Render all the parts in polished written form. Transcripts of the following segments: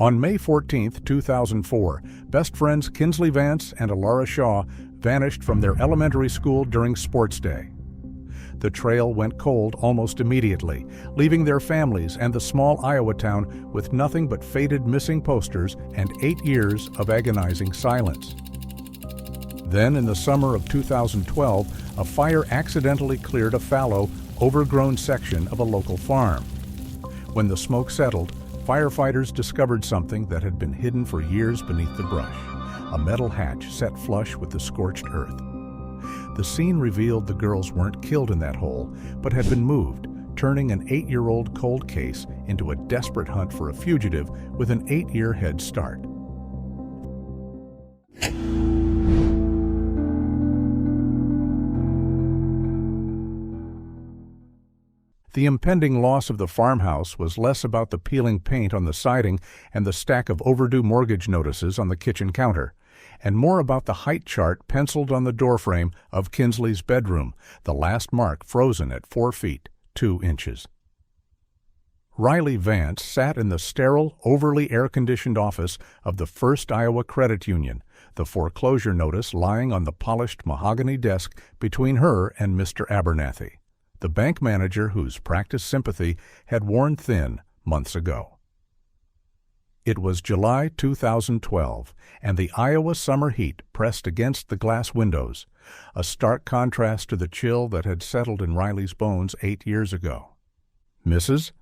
On May 14, 2004, best friends Kinsley Vance and Alara Shaw vanished from their elementary school during sports day. The trail went cold almost immediately, leaving their families and the small Iowa town with nothing but faded missing posters and 8 years of agonizing silence. Then, in the summer of 2012, a fire accidentally cleared a fallow, overgrown section of a local farm. When the smoke settled, firefighters discovered something that had been hidden for years beneath the brush, a metal hatch set flush with the scorched earth. The scene revealed the girls weren't killed in that hole, but had been moved, turning an 8-year-old cold case into a desperate hunt for a fugitive with an 8-year head start. The impending loss of the farmhouse was less about the peeling paint on the siding and the stack of overdue mortgage notices on the kitchen counter, and more about the height chart penciled on the doorframe of Kinsley's bedroom, the last mark frozen at 4 feet, 2 inches. Riley Vance sat in the sterile, overly air-conditioned office of the First Iowa Credit Union, the foreclosure notice lying on the polished mahogany desk between her and Mr. Abernathy, the bank manager whose practiced sympathy had worn thin months ago. It was July 2012, and the Iowa summer heat pressed against the glass windows, a stark contrast to the chill that had settled in Riley's bones 8 years ago. "Mrs.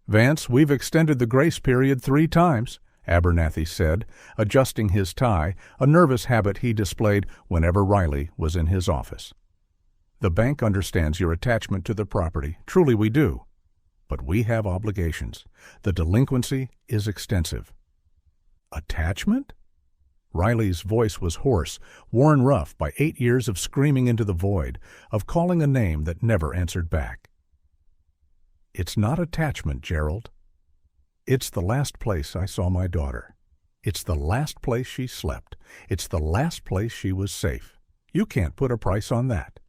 Vance, we've extended the grace period 3 times, Abernathy said, adjusting his tie, a nervous habit he displayed whenever Riley was in his office. "The bank understands your attachment to the property, truly we do. But we have obligations. The delinquency is extensive." "Attachment?" Riley's voice was hoarse, worn rough by 8 years of screaming into the void, of calling a name that never answered back. "It's not attachment, Gerald. It's the last place I saw my daughter. It's the last place she slept. It's the last place she was safe. You can't put a price on that."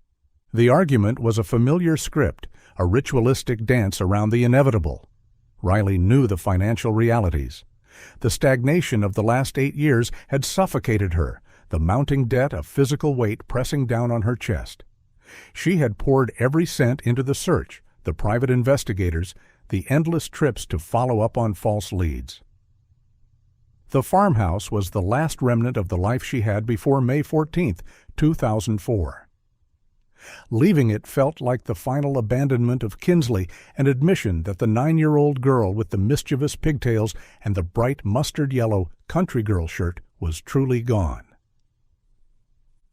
The argument was a familiar script, a ritualistic dance around the inevitable. Riley knew the financial realities. The stagnation of the last 8 years had suffocated her, the mounting debt a physical weight pressing down on her chest. She had poured every cent into the search, the private investigators, the endless trips to follow up on false leads. The farmhouse was the last remnant of the life she had before May 14, 2004. Leaving it felt like the final abandonment of Kinsley, an admission that the 9-year-old girl with the mischievous pigtails and the bright mustard-yellow country girl shirt was truly gone.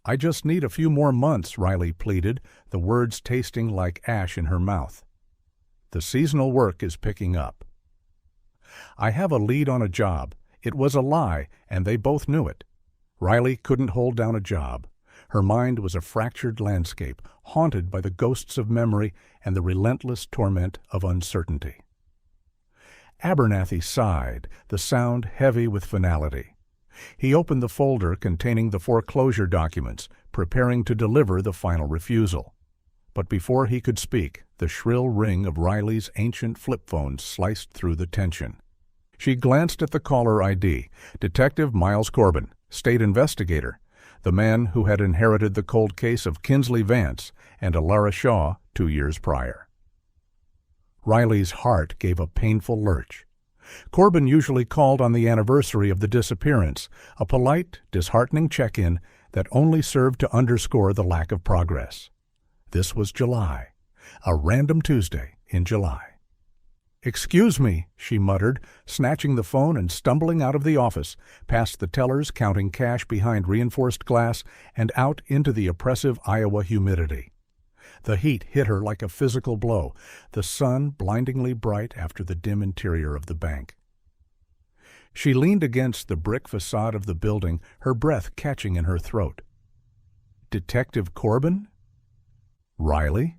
"I just need a few more months," Riley pleaded, the words tasting like ash in her mouth. "The seasonal work is picking up. I have a lead on a job. It was a lie, and they both knew it." Riley couldn't hold down a job. Her mind was a fractured landscape, haunted by the ghosts of memory and the relentless torment of uncertainty. Abernathy sighed, the sound heavy with finality. He opened the folder containing the foreclosure documents, preparing to deliver the final refusal. But before he could speak, the shrill ring of Riley's ancient flip phone sliced through the tension. She glanced at the caller ID, Detective Miles Corbin, state investigator, the man who had inherited the cold case of Kinsley Vance and Alara Shaw 2 years prior. Riley's heart gave a painful lurch. Corbin usually called on the anniversary of the disappearance, a polite, disheartening check-in that only served to underscore the lack of progress. This was July, a random Tuesday in July. "Excuse me," she muttered, snatching the phone and stumbling out of the office, past the tellers counting cash behind reinforced glass, and out into the oppressive Iowa humidity. The heat hit her like a physical blow, the sun blindingly bright after the dim interior of the bank. She leaned against the brick facade of the building, her breath catching in her throat. "Detective Corbin?" "Riley?"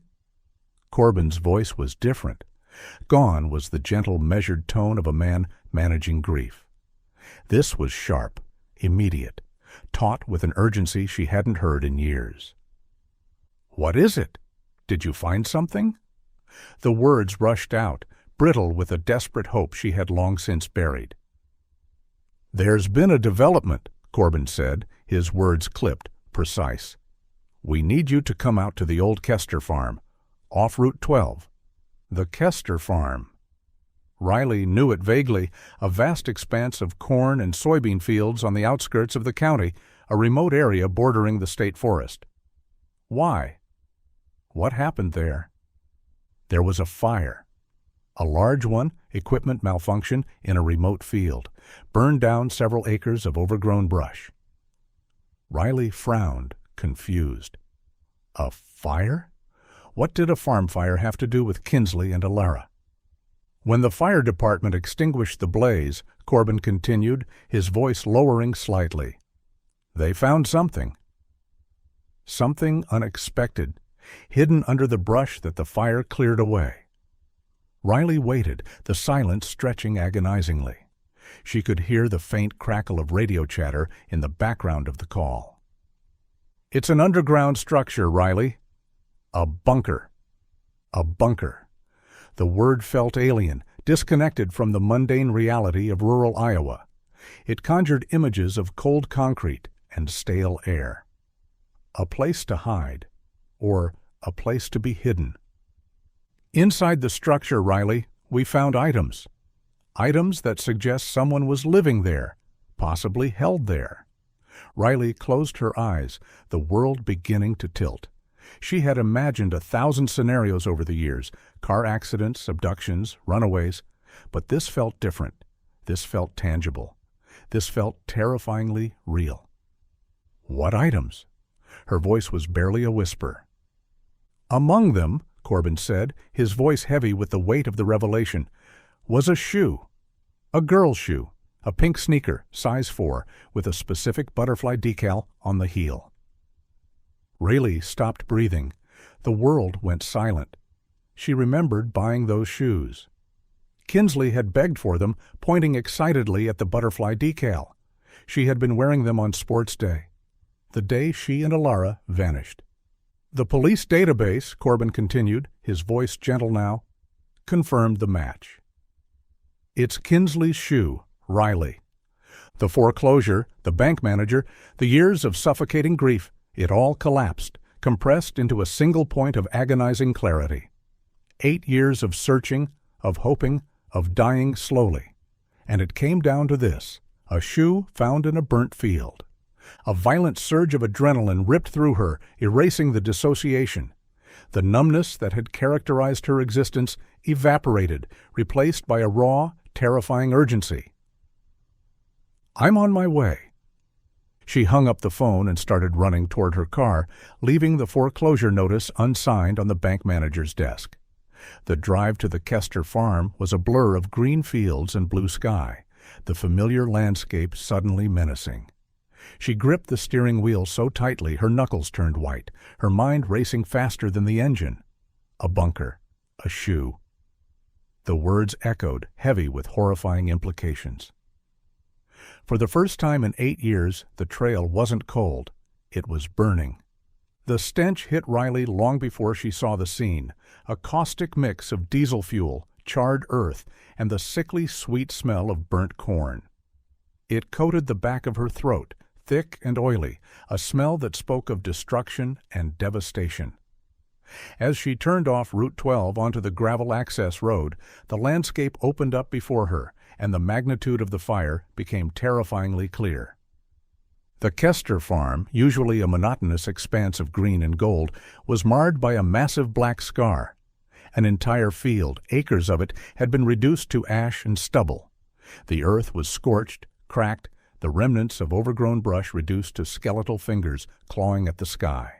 Corbin's voice was different. Gone was the gentle, measured tone of a man managing grief. This was sharp, immediate, taut with an urgency she hadn't heard in years. "What is it? Did you find something?" The words rushed out, brittle with a desperate hope she had long since buried. "There's been a development," Corbin said, his words clipped, precise. "We need you to come out to the old Kester farm, off Route 12. The Kester farm. Riley knew it vaguely, a vast expanse of corn and soybean fields on the outskirts of the county, a remote area bordering the state forest. Why? What happened there? There was a fire. A large one, equipment malfunction, in a remote field, burned down several acres of overgrown brush. Riley frowned, confused. A fire? What did a farm fire have to do with Kinsley and Alara? When the fire department extinguished the blaze, Corbin continued, his voice lowering slightly. They found something. Something unexpected, hidden under the brush that the fire cleared away. Riley waited, the silence stretching agonizingly. She could hear the faint crackle of radio chatter in the background of the call. "It's an underground structure, Riley." "A bunker." A bunker. The word felt alien, disconnected from the mundane reality of rural Iowa. It conjured images of cold concrete and stale air. A place to hide, or a place to be hidden. "Inside the structure, Riley, we found items. Items that suggest someone was living there, possibly held there." Riley closed her eyes, the world beginning to tilt. She had imagined 1,000 scenarios over the years, car accidents, abductions, runaways, but this felt different. This felt tangible. This felt terrifyingly real. "What items?" Her voice was barely a whisper. "Among them," Corbin said, his voice heavy with the weight of the revelation, "was a shoe. A girl's shoe, a pink sneaker, size 4, with a specific butterfly decal on the heel." Rayleigh stopped breathing. The world went silent. She remembered buying those shoes. Kinsley had begged for them, pointing excitedly at the butterfly decal. She had been wearing them on sports day, the day she and Alara vanished. "The police database," Corbin continued, his voice gentle now, "confirmed the match. It's Kinsley's shoe, Riley. The foreclosure, the bank manager, the years of suffocating grief, it all collapsed, compressed into a single point of agonizing clarity. 8 years of searching, of hoping, of dying slowly. And it came down to this, a shoe found in a burnt field. A violent surge of adrenaline ripped through her, erasing the dissociation. The numbness that had characterized her existence evaporated, replaced by a raw, terrifying urgency. "I'm on my way." She hung up the phone and started running toward her car, leaving the foreclosure notice unsigned on the bank manager's desk. The drive to the Kester farm was a blur of green fields and blue sky, the familiar landscape suddenly menacing. She gripped the steering wheel so tightly her knuckles turned white, her mind racing faster than the engine. A bunker. A shoe. The words echoed, heavy with horrifying implications. For the first time in 8 years, the trail wasn't cold. It was burning. The stench hit Riley long before she saw the scene, a caustic mix of diesel fuel, charred earth, and the sickly sweet smell of burnt corn. It coated the back of her throat, thick and oily, a smell that spoke of destruction and devastation. As she turned off Route 12 onto the gravel access road, the landscape opened up before her, and the magnitude of the fire became terrifyingly clear. The Kester farm, usually a monotonous expanse of green and gold, was marred by a massive black scar. An entire field, acres of it, had been reduced to ash and stubble. The earth was scorched, cracked, the remnants of overgrown brush reduced to skeletal fingers clawing at the sky.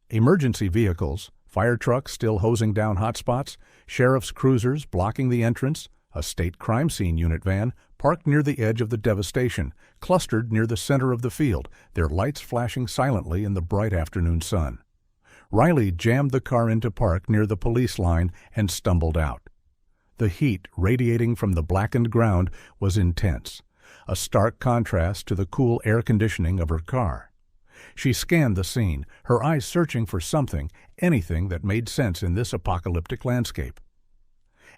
Emergency vehicles, fire trucks still hosing down hot spots, sheriff's cruisers blocking the entrance, a state crime scene unit van parked near the edge of the devastation, clustered near the center of the field, their lights flashing silently in the bright afternoon sun. Riley jammed the car into park near the police line and stumbled out. The heat radiating from the blackened ground was intense, a stark contrast to the cool air conditioning of her car. She scanned the scene, her eyes searching for something, anything that made sense in this apocalyptic landscape.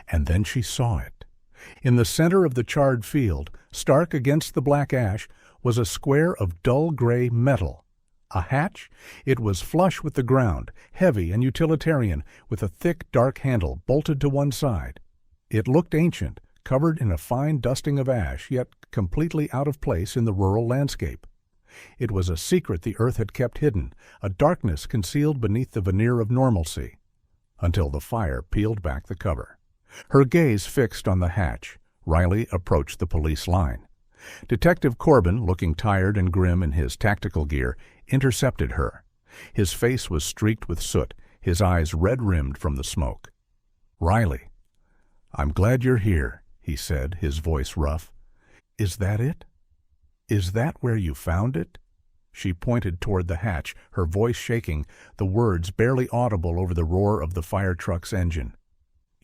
And then she saw it. In the center of the charred field, stark against the black ash, was a square of dull gray metal. A hatch? It was flush with the ground, heavy and utilitarian, with a thick, dark handle bolted to one side. It looked ancient, covered in a fine dusting of ash, yet completely out of place in the rural landscape. It was a secret the earth had kept hidden, a darkness concealed beneath the veneer of normalcy, until the fire peeled back the cover. Her gaze fixed on the hatch, Riley approached the police line. Detective Corbin, looking tired and grim in his tactical gear, intercepted her. His face was streaked with soot, his eyes red-rimmed from the smoke. "Riley, I'm glad you're here," he said, his voice rough. "Is that it? Is that where you found it?" She pointed toward the hatch, her voice shaking, the words barely audible over the roar of the fire truck's engine.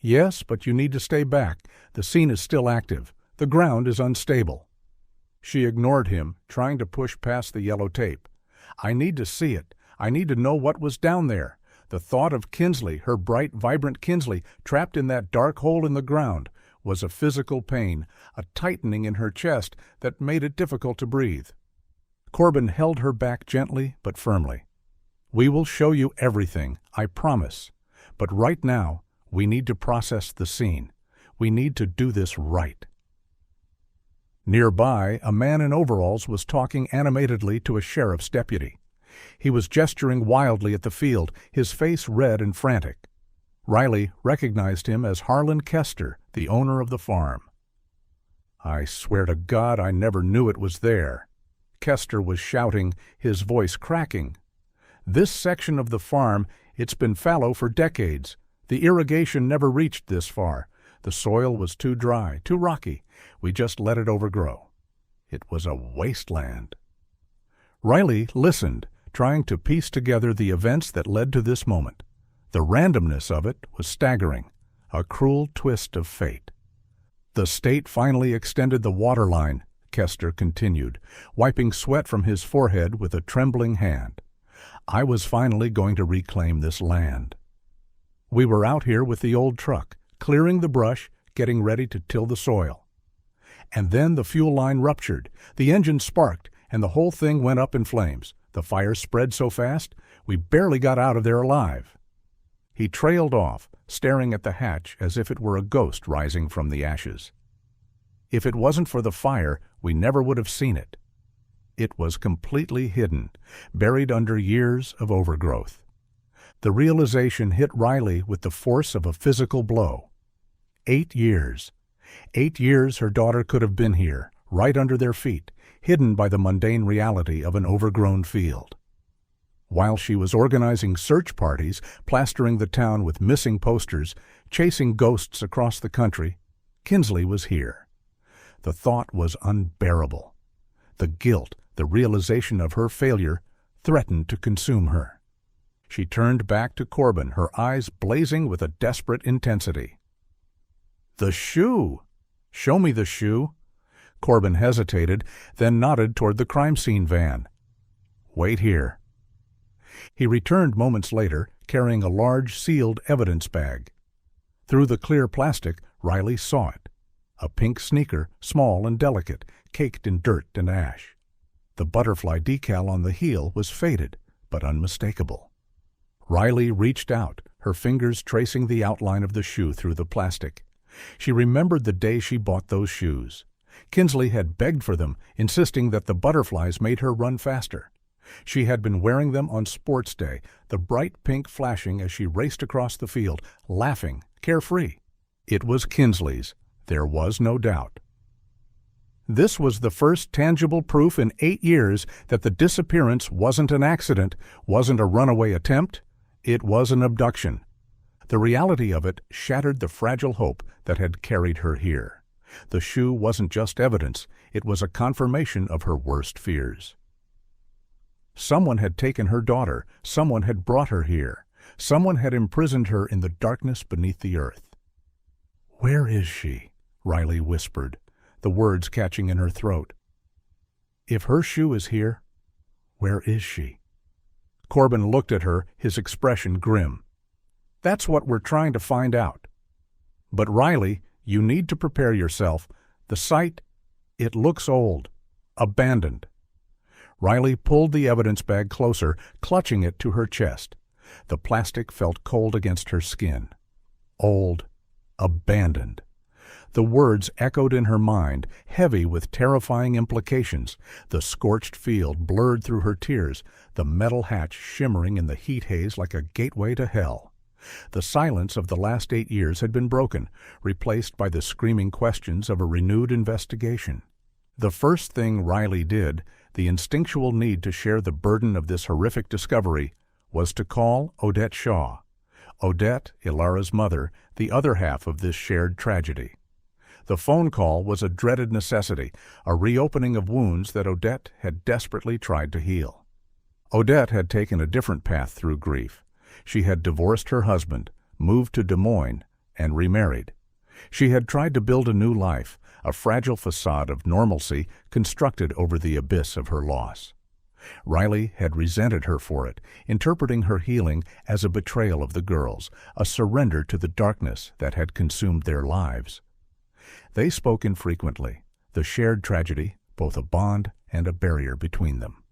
"Yes, but you need to stay back. The scene is still active. The ground is unstable." She ignored him, trying to push past the yellow tape. "I need to see it. I need to know what was down there." The thought of Kinsley, her bright, vibrant Kinsley, trapped in that dark hole in the ground, was a physical pain, a tightening in her chest that made it difficult to breathe. Corbin held her back gently but firmly. "We will show you everything, I promise. But right now, we need to process the scene. We need to do this right." Nearby, a man in overalls was talking animatedly to a sheriff's deputy. He was gesturing wildly at the field, his face red and frantic. Riley recognized him as Harlan Kester, the owner of the farm. "I swear to God I never knew it was there." Kester was shouting, his voice cracking. "This section of the farm, it's been fallow for decades. The irrigation never reached this far. The soil was too dry, too rocky. We just let it overgrow. It was a wasteland." Riley listened, trying to piece together the events that led to this moment. The randomness of it was staggering, a cruel twist of fate. "The state finally extended the water line," Kester continued, wiping sweat from his forehead with a trembling hand. "I was finally going to reclaim this land. We were out here with the old truck, clearing the brush, getting ready to till the soil. And then the fuel line ruptured, the engine sparked, and the whole thing went up in flames. The fire spread so fast, we barely got out of there alive." He trailed off, staring at the hatch as if it were a ghost rising from the ashes. "If it wasn't for the fire, we never would have seen it. It was completely hidden, buried under years of overgrowth." The realization hit Riley with the force of a physical blow. 8 years. 8 years her daughter could have been here, right under their feet, hidden by the mundane reality of an overgrown field. While she was organizing search parties, plastering the town with missing posters, chasing ghosts across the country, Kinsley was here. The thought was unbearable. The guilt, the realization of her failure, threatened to consume her. She turned back to Corbin, her eyes blazing with a desperate intensity. "The shoe! Show me the shoe." Corbin hesitated, then nodded toward the crime scene van. "Wait here." He returned moments later, carrying a large, sealed evidence bag. Through the clear plastic, Riley saw it. A pink sneaker, small and delicate, caked in dirt and ash. The butterfly decal on the heel was faded, but unmistakable. Riley reached out, her fingers tracing the outline of the shoe through the plastic. She remembered the day she bought those shoes. Kinsley had begged for them, insisting that the butterflies made her run faster. She had been wearing them on sports day, the bright pink flashing as she raced across the field, laughing, carefree. It was Kinsley's. There was no doubt. This was the first tangible proof in 8 years that the disappearance wasn't an accident, wasn't a runaway attempt. It was an abduction. The reality of it shattered the fragile hope that had carried her here. The shoe wasn't just evidence, it was a confirmation of her worst fears. Someone had taken her daughter, someone had brought her here, someone had imprisoned her in the darkness beneath the earth. "Where is she?" Riley whispered, the words catching in her throat. "If her shoe is here, where is she?" Corbin looked at her, his expression grim. "That's what we're trying to find out." But Riley, You need to prepare yourself. The site, it looks old. Abandoned." Riley pulled the evidence bag closer, clutching it to her chest. The plastic felt cold against her skin. Old. Abandoned. The words echoed in her mind, heavy with terrifying implications. The scorched field blurred through her tears, the metal hatch shimmering in the heat haze like a gateway to hell. The silence of the last 8 years had been broken, replaced by the screaming questions of a renewed investigation. The first thing Riley did, the instinctual need to share the burden of this horrific discovery, was to call Odette Shaw. Odette, Ilara's mother, the other half of this shared tragedy. The phone call was a dreaded necessity, a reopening of wounds that Odette had desperately tried to heal. Odette had taken a different path through grief. She had divorced her husband, moved to Des Moines, and remarried. She had tried to build a new life, a fragile facade of normalcy constructed over the abyss of her loss. Riley had resented her for it, interpreting her healing as a betrayal of the girls, a surrender to the darkness that had consumed their lives. They spoke infrequently, the shared tragedy, both a bond and a barrier between them.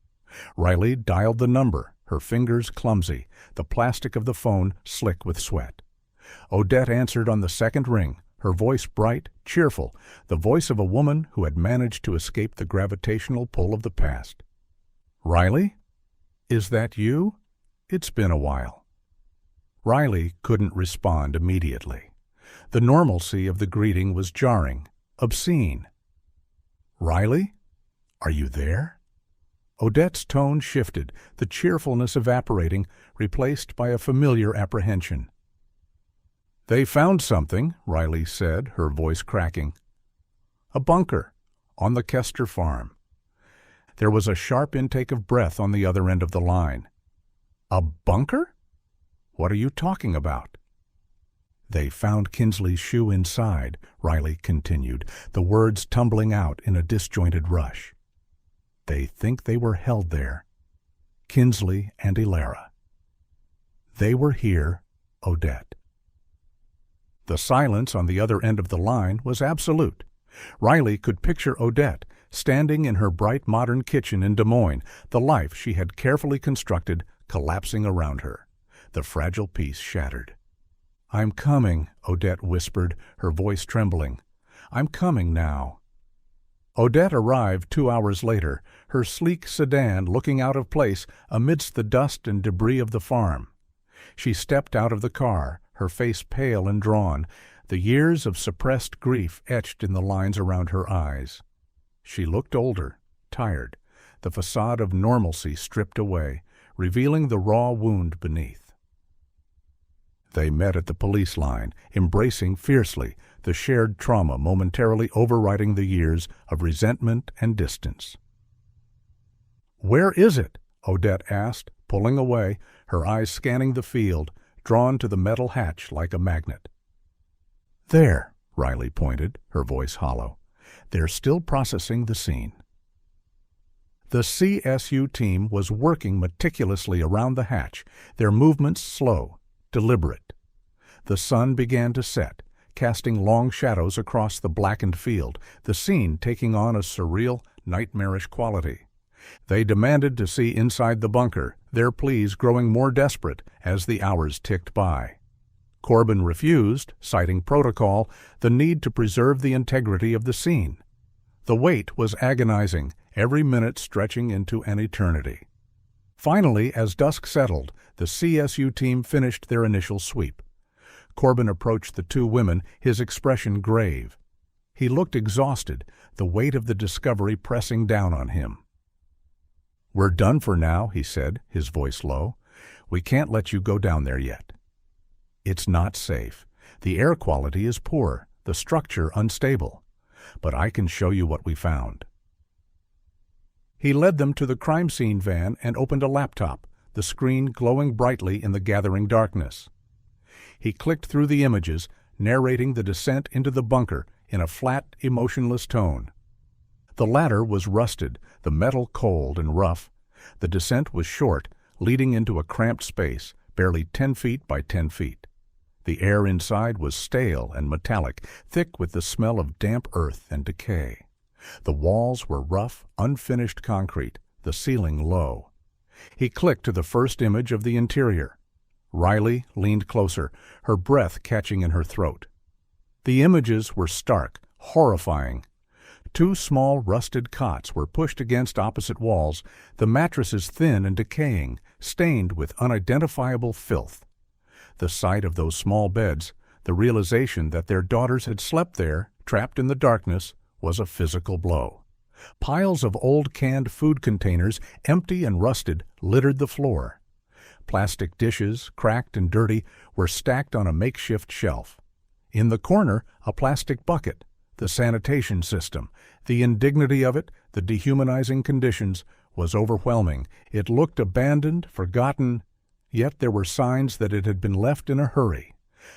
Riley dialed the number, her fingers clumsy, the plastic of the phone slick with sweat. Odette answered on the second ring, her voice bright, cheerful, the voice of a woman who had managed to escape the gravitational pull of the past. "Riley? Is that you? It's been a while." Riley couldn't respond immediately. The normalcy of the greeting was jarring, obscene. "Riley? Are you there?" Odette's tone shifted, the cheerfulness evaporating, replaced by a familiar apprehension. "They found something," Riley said, her voice cracking. "A bunker, on the Kester farm." There was a sharp intake of breath on the other end of the line. "A bunker? What are you talking about?" "They found Kinsley's shoe inside," Riley continued, the words tumbling out in a disjointed rush. "They think they were held there. Kinsley and Ilara. They were here, Odette." The silence on the other end of the line was absolute. Riley could picture Odette, standing in her bright modern kitchen in Des Moines, the life she had carefully constructed collapsing around her, the fragile piece shattered. "I'm coming," Odette whispered, her voice trembling. "I'm coming now." Odette arrived 2 hours later, her sleek sedan looking out of place amidst the dust and debris of the farm. She stepped out of the car, her face pale and drawn, the years of suppressed grief etched in the lines around her eyes. She looked older, tired, the facade of normalcy stripped away, revealing the raw wound beneath. They met at the police line, embracing fiercely, the shared trauma momentarily overriding the years of resentment and distance. "Where is it?" Odette asked, pulling away, her eyes scanning the field, drawn to the metal hatch like a magnet. "There," Riley pointed, her voice hollow. "They're still processing the scene." The CSU team was working meticulously around the hatch, their movements slow, deliberate. The sun began to set, casting long shadows across the blackened field, the scene taking on a surreal, nightmarish quality. They demanded to see inside the bunker, their pleas growing more desperate as the hours ticked by. Corbin refused, citing protocol, the need to preserve the integrity of the scene. The wait was agonizing, every minute stretching into an eternity. Finally, as dusk settled, the CSU team finished their initial sweep. Corbin approached the two women, his expression grave. He looked exhausted, the weight of the discovery pressing down on him. "We're done for now," he said, his voice low. "We can't let you go down there yet. It's not safe. The air quality is poor, the structure unstable. But I can show you what we found." He led them to the crime scene van and opened a laptop, the screen glowing brightly in the gathering darkness. He clicked through the images, narrating the descent into the bunker in a flat, emotionless tone. The ladder was rusted, the metal cold and rough. The descent was short, leading into a cramped space, barely 10 feet by 10 feet. The air inside was stale and metallic, thick with the smell of damp earth and decay. The walls were rough, unfinished concrete, the ceiling low. He clicked to the first image of the interior. Riley leaned closer, her breath catching in her throat. The images were stark, horrifying. Two small rusted cots were pushed against opposite walls, the mattresses thin and decaying, stained with unidentifiable filth. The sight of those small beds, the realization that their daughters had slept there, trapped in the darkness, was a physical blow. Piles of old canned food containers, empty and rusted, littered the floor. Plastic dishes, cracked and dirty, were stacked on a makeshift shelf. In the corner, a plastic bucket. The sanitation system, the indignity of it, the dehumanizing conditions, was overwhelming. It looked abandoned, forgotten, yet there were signs that it had been left in a hurry.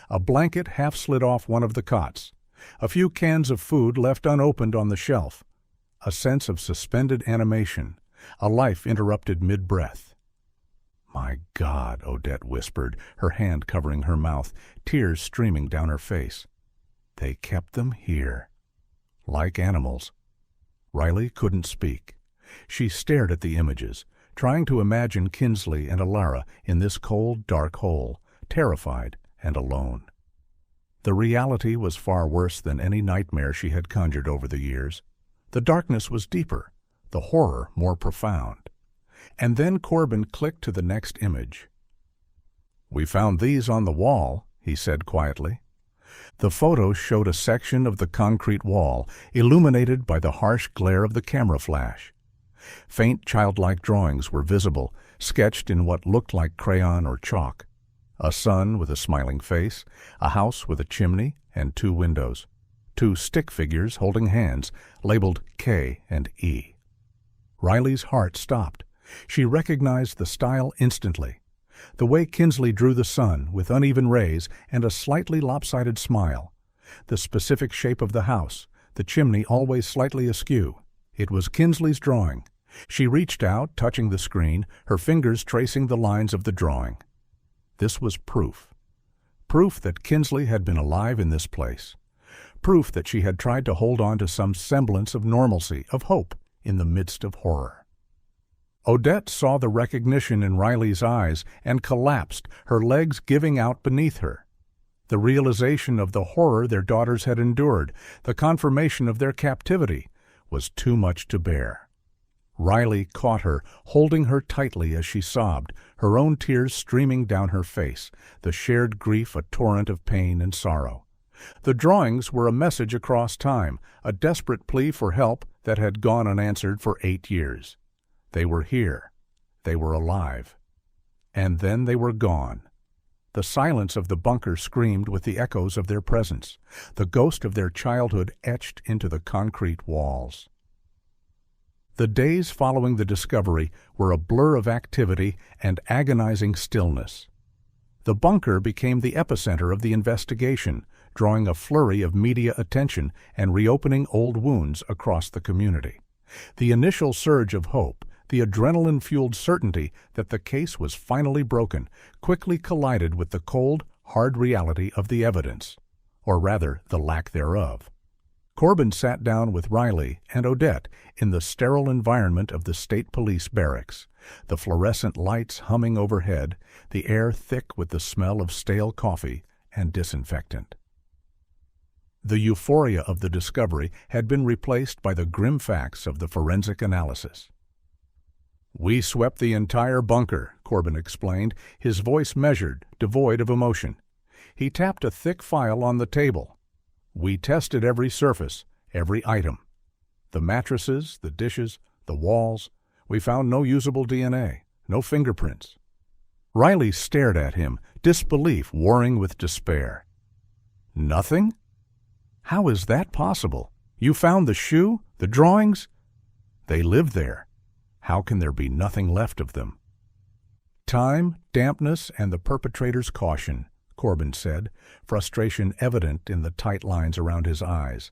A blanket half slid off one of the cots. A few cans of food left unopened on the shelf. A sense of suspended animation, a life interrupted mid-breath. "My God," Odette whispered, her hand covering her mouth, tears streaming down her face. "They kept them here. Like animals." Riley couldn't speak. She stared at the images, trying to imagine Kinsley and Alara in this cold, dark hole, terrified and alone. The reality was far worse than any nightmare she had conjured over the years. The darkness was deeper, the horror more profound. And then Corbin clicked to the next image. "We found these on the wall," he said quietly. The photo showed a section of the concrete wall, illuminated by the harsh glare of the camera flash. Faint childlike drawings were visible, sketched in what looked like crayon or chalk. A sun with a smiling face, a house with a chimney and two windows. Two stick figures holding hands, labeled K and E. Riley's heart stopped. She recognized the style instantly. The way Kinsley drew the sun, with uneven rays and a slightly lopsided smile. The specific shape of the house, the chimney always slightly askew. It was Kinsley's drawing. She reached out, touching the screen, her fingers tracing the lines of the drawing. This was proof. Proof that Kinsley had been alive in this place. Proof that she had tried to hold on to some semblance of normalcy, of hope, in the midst of horror. Odette saw the recognition in Riley's eyes and collapsed, her legs giving out beneath her. The realization of the horror their daughters had endured, the confirmation of their captivity, was too much to bear. Riley caught her, holding her tightly as she sobbed, her own tears streaming down her face, the shared grief a torrent of pain and sorrow. The drawings were a message across time, a desperate plea for help that had gone unanswered for 8 years. They were here. They were alive. And then they were gone. The silence of the bunker screamed with the echoes of their presence, the ghost of their childhood etched into the concrete walls. The days following the discovery were a blur of activity and agonizing stillness. The bunker became the epicenter of the investigation, drawing a flurry of media attention and reopening old wounds across the community. The initial surge of hope, the adrenaline-fueled certainty that the case was finally broken, quickly collided with the cold, hard reality of the evidence, or rather, the lack thereof. Corbin sat down with Riley and Odette in the sterile environment of the state police barracks, the fluorescent lights humming overhead, the air thick with the smell of stale coffee and disinfectant. The euphoria of the discovery had been replaced by the grim facts of the forensic analysis. "We swept the entire bunker," Corbin explained, his voice measured, devoid of emotion. He tapped a thick file on the table. "We tested every surface, every item. The mattresses, the dishes, the walls. We found no usable DNA, no fingerprints." Riley stared at him, disbelief warring with despair. "Nothing? How is that possible? You found the shoe, the drawings? They lived there. How can there be nothing left of them?" "Time, dampness, and the perpetrator's caution," Corbin said, frustration evident in the tight lines around his eyes.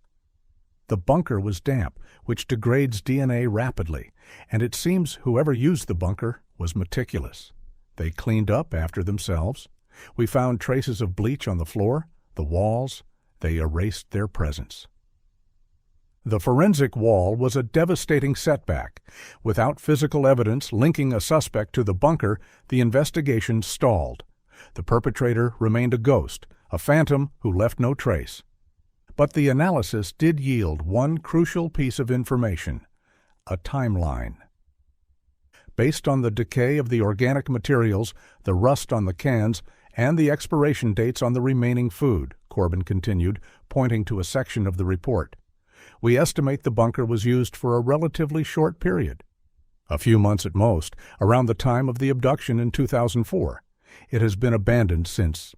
The bunker was damp, which degrades DNA rapidly, and it seems whoever used the bunker was meticulous. They cleaned up after themselves. We found traces of bleach on the floor, the walls. They erased their presence. The forensic wall was a devastating setback. Without physical evidence linking a suspect to the bunker, the investigation stalled. The perpetrator remained a ghost, a phantom who left no trace. But the analysis did yield one crucial piece of information: a timeline. Based on the decay of the organic materials, the rust on the cans, and the expiration dates on the remaining food, Corbin continued, pointing to a section of the report, we estimate the bunker was used for a relatively short period. A few months at most, around the time of the abduction in 2004. It has been abandoned since.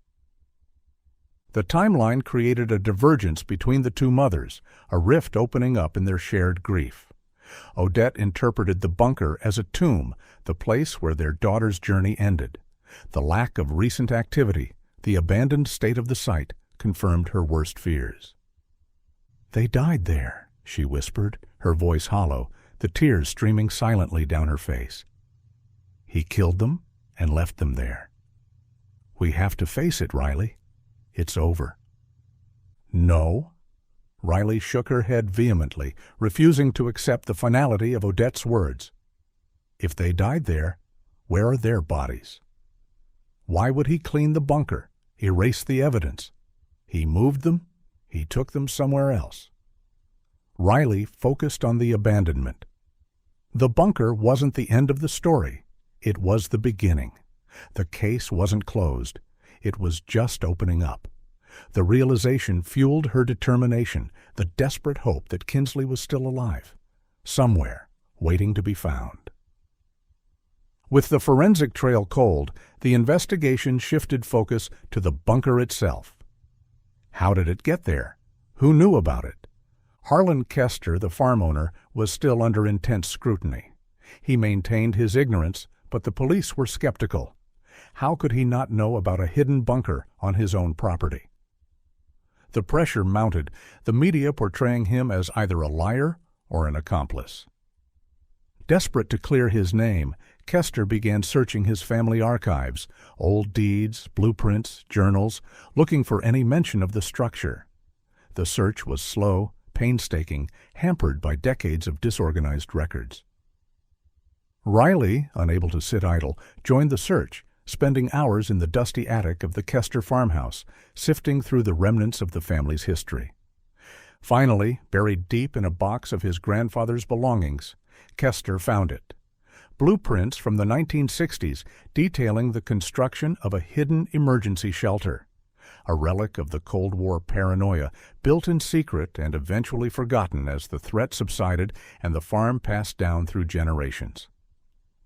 The timeline created a divergence between the two mothers, a rift opening up in their shared grief. Odette interpreted the bunker as a tomb, the place where their daughter's journey ended. The lack of recent activity, the abandoned state of the site, confirmed her worst fears. "They died there," she whispered, her voice hollow, the tears streaming silently down her face. "He killed them and left them there. We have to face it, Riley. It's over." "No." Riley shook her head vehemently, refusing to accept the finality of Odette's words. "If they died there, where are their bodies? Why would he clean the bunker, erase the evidence? He moved them. He took them somewhere else." Riley focused on the abandonment. The bunker wasn't the end of the story. It was the beginning. The case wasn't closed. It was just opening up. The realization fueled her determination, the desperate hope that Kinsley was still alive, somewhere, waiting to be found. With the forensic trail cold, the investigation shifted focus to the bunker itself. How did it get there? Who knew about it? Harlan Kester, the farm owner, was still under intense scrutiny. He maintained his ignorance, but the police were skeptical. How could he not know about a hidden bunker on his own property? The pressure mounted, the media portraying him as either a liar or an accomplice. Desperate to clear his name, Kester began searching his family archives, old deeds, blueprints, journals, looking for any mention of the structure. The search was slow, painstaking, hampered by decades of disorganized records. Riley, unable to sit idle, joined the search, spending hours in the dusty attic of the Kester farmhouse, sifting through the remnants of the family's history. Finally, buried deep in a box of his grandfather's belongings, Kester found it. Blueprints from the 1960s detailing the construction of a hidden emergency shelter, a relic of the Cold War paranoia built in secret and eventually forgotten as the threat subsided and the farm passed down through generations.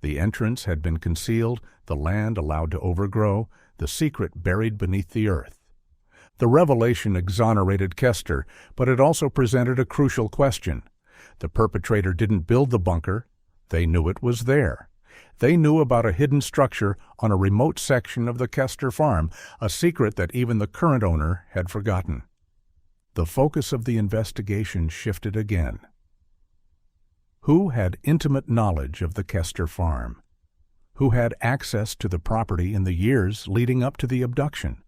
The entrance had been concealed, the land allowed to overgrow, the secret buried beneath the earth. The revelation exonerated Kester, but it also presented a crucial question. The perpetrator didn't build the bunker. They knew it was there. They knew about a hidden structure on a remote section of the Kester farm, a secret that even the current owner had forgotten. The focus of the investigation shifted again. Who had intimate knowledge of the Kester farm? Who had access to the property in the years leading up to the abduction?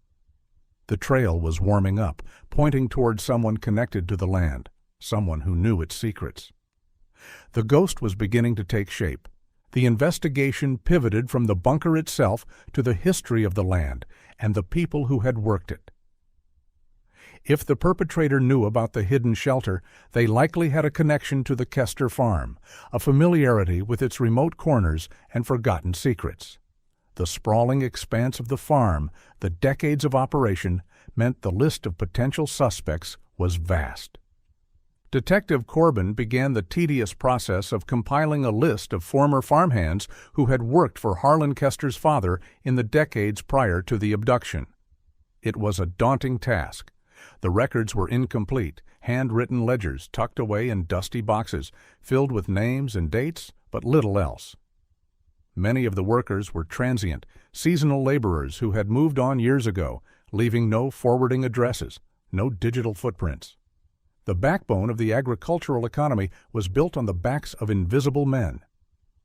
The trail was warming up, pointing toward someone connected to the land, someone who knew its secrets. The ghost was beginning to take shape. The investigation pivoted from the bunker itself to the history of the land and the people who had worked it. If the perpetrator knew about the hidden shelter, they likely had a connection to the Kester farm, a familiarity with its remote corners and forgotten secrets. The sprawling expanse of the farm, the decades of operation, meant the list of potential suspects was vast. Detective Corbin began the tedious process of compiling a list of former farmhands who had worked for Harlan Kester's father in the decades prior to the abduction. It was a daunting task. The records were incomplete, handwritten ledgers tucked away in dusty boxes, filled with names and dates, but little else. Many of the workers were transient, seasonal laborers who had moved on years ago, leaving no forwarding addresses, no digital footprints. The backbone of the agricultural economy was built on the backs of invisible men.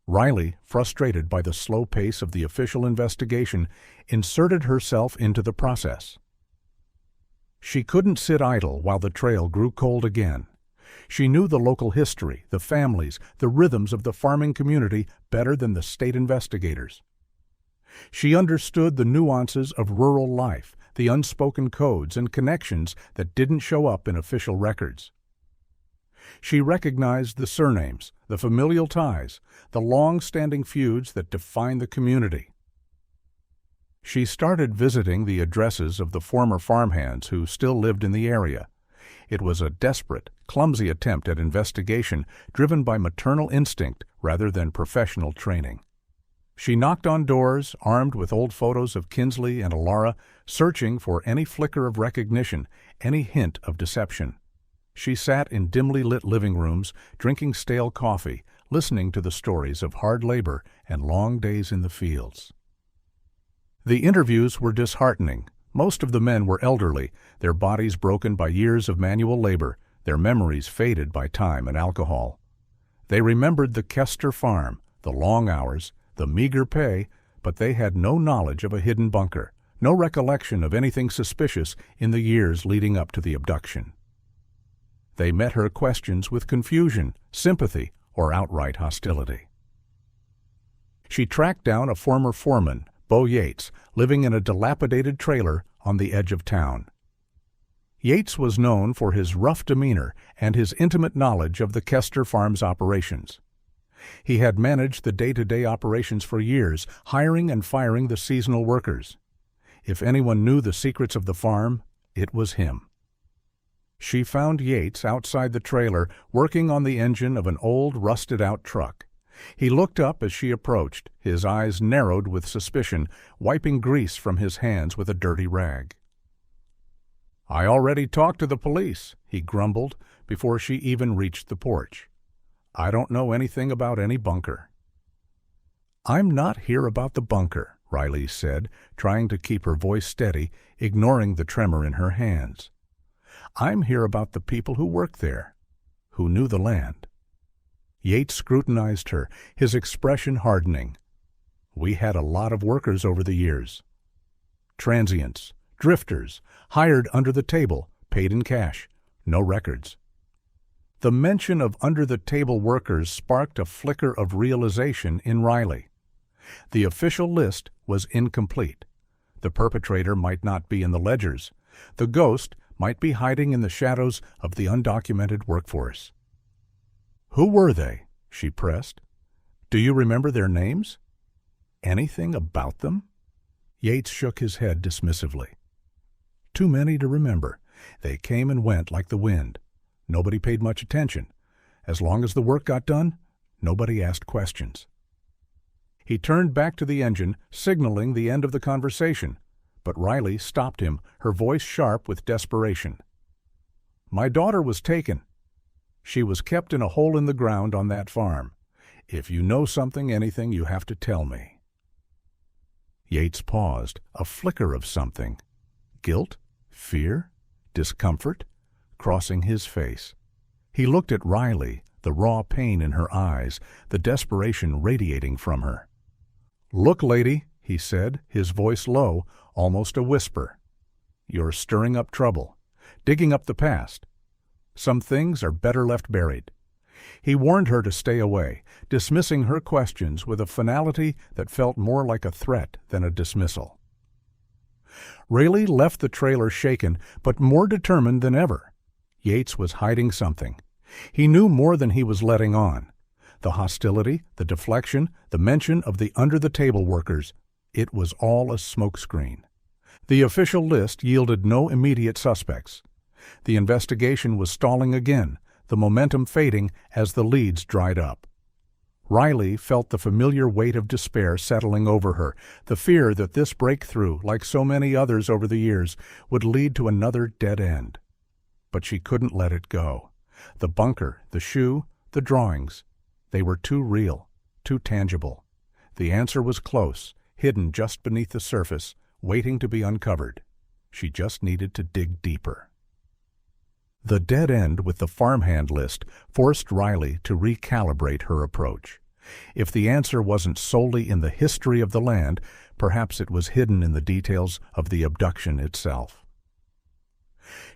Riley, frustrated by the slow pace of the official investigation, inserted herself into the process. She couldn't sit idle while the trail grew cold again. She knew the local history, the families, the rhythms of the farming community better than the state investigators. She understood the nuances of rural life, the unspoken codes and connections that didn't show up in official records. She recognized the surnames, the familial ties, the long-standing feuds that define the community. She started visiting the addresses of the former farmhands who still lived in the area. It was a desperate, clumsy attempt at investigation driven by maternal instinct rather than professional training. She knocked on doors, armed with old photos of Kinsley and Alara, searching for any flicker of recognition, any hint of deception. She sat in dimly lit living rooms, drinking stale coffee, listening to the stories of hard labor and long days in the fields. The interviews were disheartening. Most of the men were elderly, their bodies broken by years of manual labor, their memories faded by time and alcohol. They remembered the Kester farm, the long hours, the meager pay, but they had no knowledge of a hidden bunker, no recollection of anything suspicious in the years leading up to the abduction. They met her questions with confusion, sympathy, or outright hostility. She tracked down a former foreman, Bo Yates, living in a dilapidated trailer on the edge of town. Yates was known for his rough demeanor and his intimate knowledge of the Kester farm's operations. He had managed the day-to-day operations for years, hiring and firing the seasonal workers. If anyone knew the secrets of the farm, it was him. She found Yates outside the trailer working on the engine of an old, rusted-out truck. He looked up as she approached, his eyes narrowed with suspicion, wiping grease from his hands with a dirty rag. "I already talked to the police," he grumbled before she even reached the porch. "I don't know anything about any bunker." "I'm not here about the bunker," Riley said, trying to keep her voice steady, ignoring the tremor in her hands. "I'm here about the people who work there, who knew the land." Yates scrutinized her, his expression hardening. "We had a lot of workers over the years. Transients, drifters, hired under the table, paid in cash, no records." The mention of under-the-table workers sparked a flicker of realization in Riley. The official list was incomplete. The perpetrator might not be in the ledgers. The ghost might be hiding in the shadows of the undocumented workforce. "Who were they?" she pressed. "Do you remember their names? Anything about them?" Yates shook his head dismissively. "Too many to remember. They came and went like the wind. Nobody paid much attention. As long as the work got done, nobody asked questions." He turned back to the engine, signaling the end of the conversation, but Riley stopped him, her voice sharp with desperation. "My daughter was taken. She was kept in a hole in the ground on that farm. If you know something, anything, you have to tell me." Yates paused, a flicker of something. Guilt? Fear? Discomfort? Crossing his face. He looked at Riley, the raw pain in her eyes, the desperation radiating from her. "Look, lady," he said, his voice low, almost a whisper. "You're stirring up trouble, digging up the past. Some things are better left buried." He warned her to stay away, dismissing her questions with a finality that felt more like a threat than a dismissal. Rayleigh left the trailer shaken, but more determined than ever. Yates was hiding something. He knew more than he was letting on. The hostility, the deflection, the mention of the under-the-table workers, it was all a smokescreen. The official list yielded no immediate suspects. The investigation was stalling again, the momentum fading as the leads dried up. Riley felt the familiar weight of despair settling over her, the fear that this breakthrough, like so many others over the years, would lead to another dead end. But she couldn't let it go. The bunker, the shoe, the drawings, they were too real, too tangible. The answer was close, hidden just beneath the surface, waiting to be uncovered. She just needed to dig deeper. The dead end with the farmhand list forced Riley to recalibrate her approach. If the answer wasn't solely in the history of the land, perhaps it was hidden in the details of the abduction itself.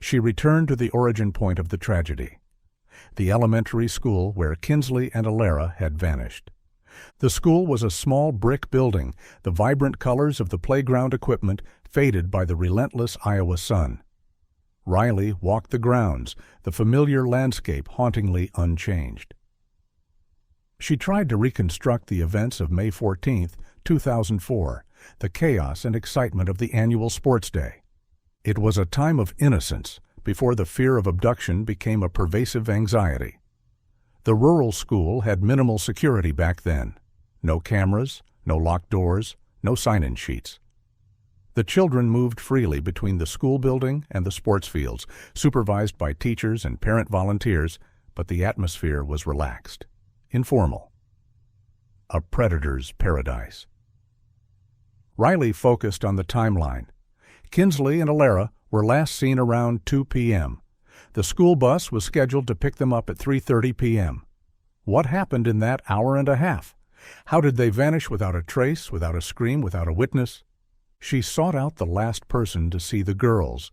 She returned to the origin point of the tragedy, the elementary school where Kinsley and Alara had vanished. The school was a small brick building, the vibrant colors of the playground equipment faded by the relentless Iowa sun. Riley walked the grounds, the familiar landscape hauntingly unchanged. She tried to reconstruct the events of May 14, 2004, the chaos and excitement of the annual sports day. It was a time of innocence before the fear of abduction became a pervasive anxiety. The rural school had minimal security back then. No cameras, no locked doors, no sign-in sheets. The children moved freely between the school building and the sports fields, supervised by teachers and parent volunteers, but the atmosphere was relaxed, informal. A predator's paradise. Riley focused on the timeline. Kinsley and Alara were last seen around 2 p.m. The school bus was scheduled to pick them up at 3:30 p.m. What happened in that hour and a half? How did they vanish without a trace, without a scream, without a witness? She sought out the last person to see the girls,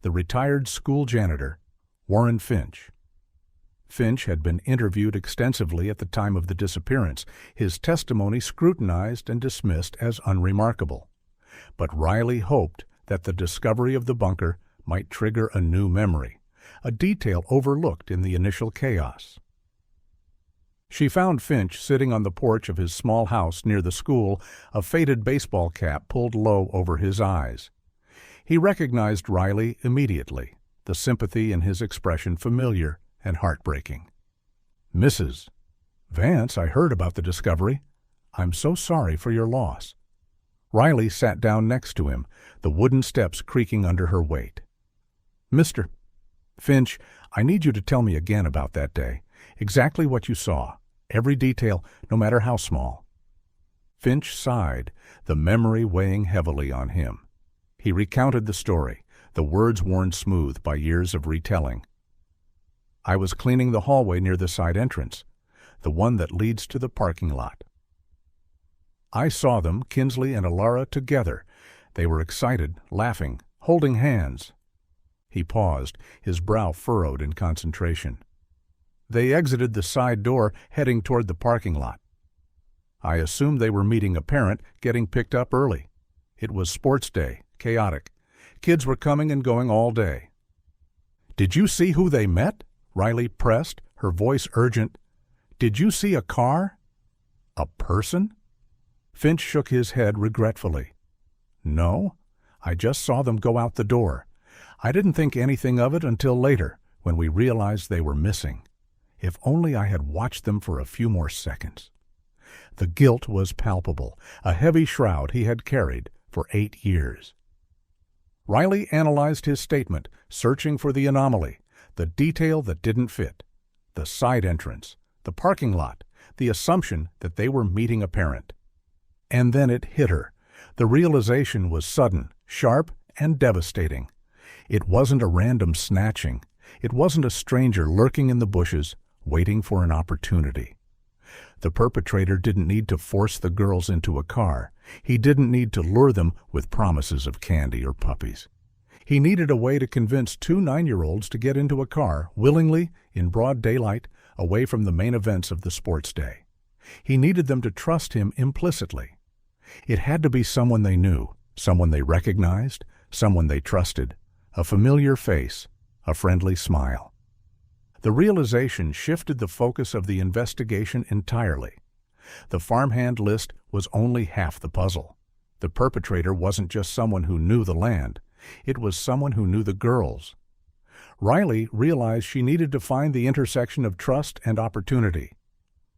the retired school janitor, Warren Finch. Finch had been interviewed extensively at the time of the disappearance, his testimony scrutinized and dismissed as unremarkable. But Riley hoped that the discovery of the bunker might trigger a new memory, a detail overlooked in the initial chaos. She found Finch sitting on the porch of his small house near the school, a faded baseball cap pulled low over his eyes. He recognized Riley immediately, the sympathy in his expression familiar and heartbreaking. "Mrs. Vance, I heard about the discovery. I'm so sorry for your loss." Riley sat down next to him, the wooden steps creaking under her weight. "Mr. Finch, I need you to tell me again about that day. Exactly what you saw. Every detail, no matter how small." Finch sighed, the memory weighing heavily on him. He recounted the story, the words worn smooth by years of retelling. "I was cleaning the hallway near the side entrance, the one that leads to the parking lot. I saw them, Kinsley and Alara, together. They were excited, laughing, holding hands." He paused, his brow furrowed in concentration. "They exited the side door, heading toward the parking lot. I assumed they were meeting a parent, getting picked up early. It was sports day, chaotic. Kids were coming and going all day." "Did you see who they met?" Riley pressed, her voice urgent. "Did you see a car? A person?" Finch shook his head regretfully. "No, I just saw them go out the door. I didn't think anything of it until later, when we realized they were missing. If only I had watched them for a few more seconds." The guilt was palpable, a heavy shroud he had carried for 8 years. Riley analyzed his statement, searching for the anomaly, the detail that didn't fit, the side entrance, the parking lot, the assumption that they were meeting a parent. And then it hit her. The realization was sudden, sharp, and devastating. It wasn't a random snatching. It wasn't a stranger lurking in the bushes, waiting for an opportunity. The perpetrator didn't need to force the girls into a car. He didn't need to lure them with promises of candy or puppies. He needed a way to convince 2 9-year-olds to get into a car, willingly, in broad daylight, away from the main events of the sports day. He needed them to trust him implicitly. It had to be someone they knew, someone they recognized, someone they trusted, a familiar face, a friendly smile. The realization shifted the focus of the investigation entirely. The farmhand list was only half the puzzle. The perpetrator wasn't just someone who knew the land. It was someone who knew the girls. Riley realized she needed to find the intersection of trust and opportunity.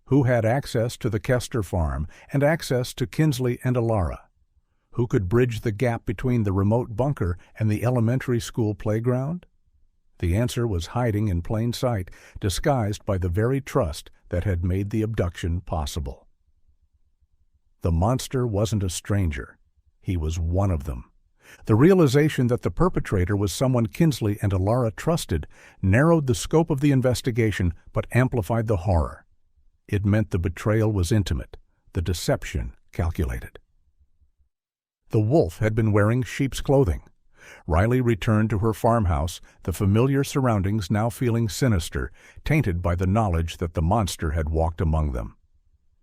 Who had access to the Kester farm and access to Kinsley and Alara? Who could bridge the gap between the remote bunker and the elementary school playground? The answer was hiding in plain sight, disguised by the very trust that had made the abduction possible. The monster wasn't a stranger. He was one of them. The realization that the perpetrator was someone Kinsley and Alara trusted narrowed the scope of the investigation but amplified the horror. It meant the betrayal was intimate, the deception calculated. The wolf had been wearing sheep's clothing. Riley returned to her farmhouse, the familiar surroundings now feeling sinister, tainted by the knowledge that the monster had walked among them.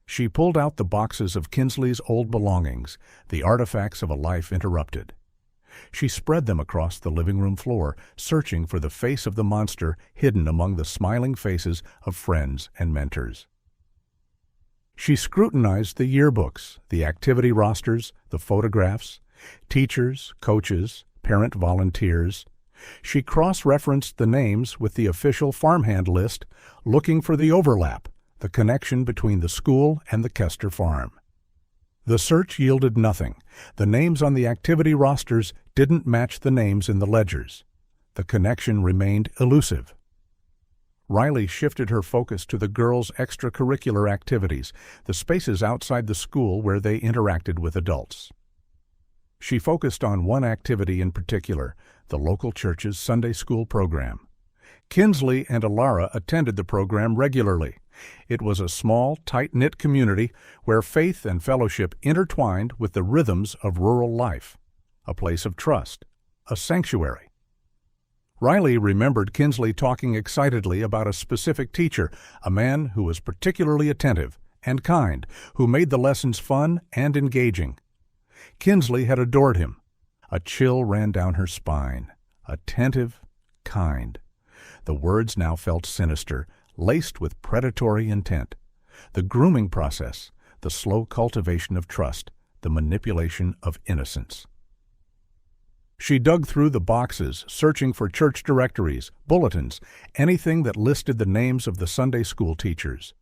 She pulled out the boxes of Kinsley's old belongings, the artifacts of a life interrupted. She spread them across the living room floor, searching for the face of the monster hidden among the smiling faces of friends and mentors. She scrutinized the yearbooks, the activity rosters, the photographs, teachers, coaches, parent volunteers. She cross-referenced the names with the official farmhand list, looking for the overlap, the connection between the school and the Kester farm. The search yielded nothing. The names on the activity rosters didn't match the names in the ledgers. The connection remained elusive. Riley shifted her focus to the girls' extracurricular activities, the spaces outside the school where they interacted with adults. She focused on one activity in particular, the local church's Sunday school program. Kinsley and Alara attended the program regularly. It was a small, tight-knit community where faith and fellowship intertwined with the rhythms of rural life, a place of trust, a sanctuary. Riley remembered Kinsley talking excitedly about a specific teacher, a man who was particularly attentive and kind, who made the lessons fun and engaging. Kinsley had adored him. A chill ran down her spine. Attentive, kind. The words now felt sinister, laced with predatory intent. The grooming process, the slow cultivation of trust, the manipulation of innocence. She dug through the boxes, searching for church directories, bulletins, anything that listed the names of the Sunday school teachers.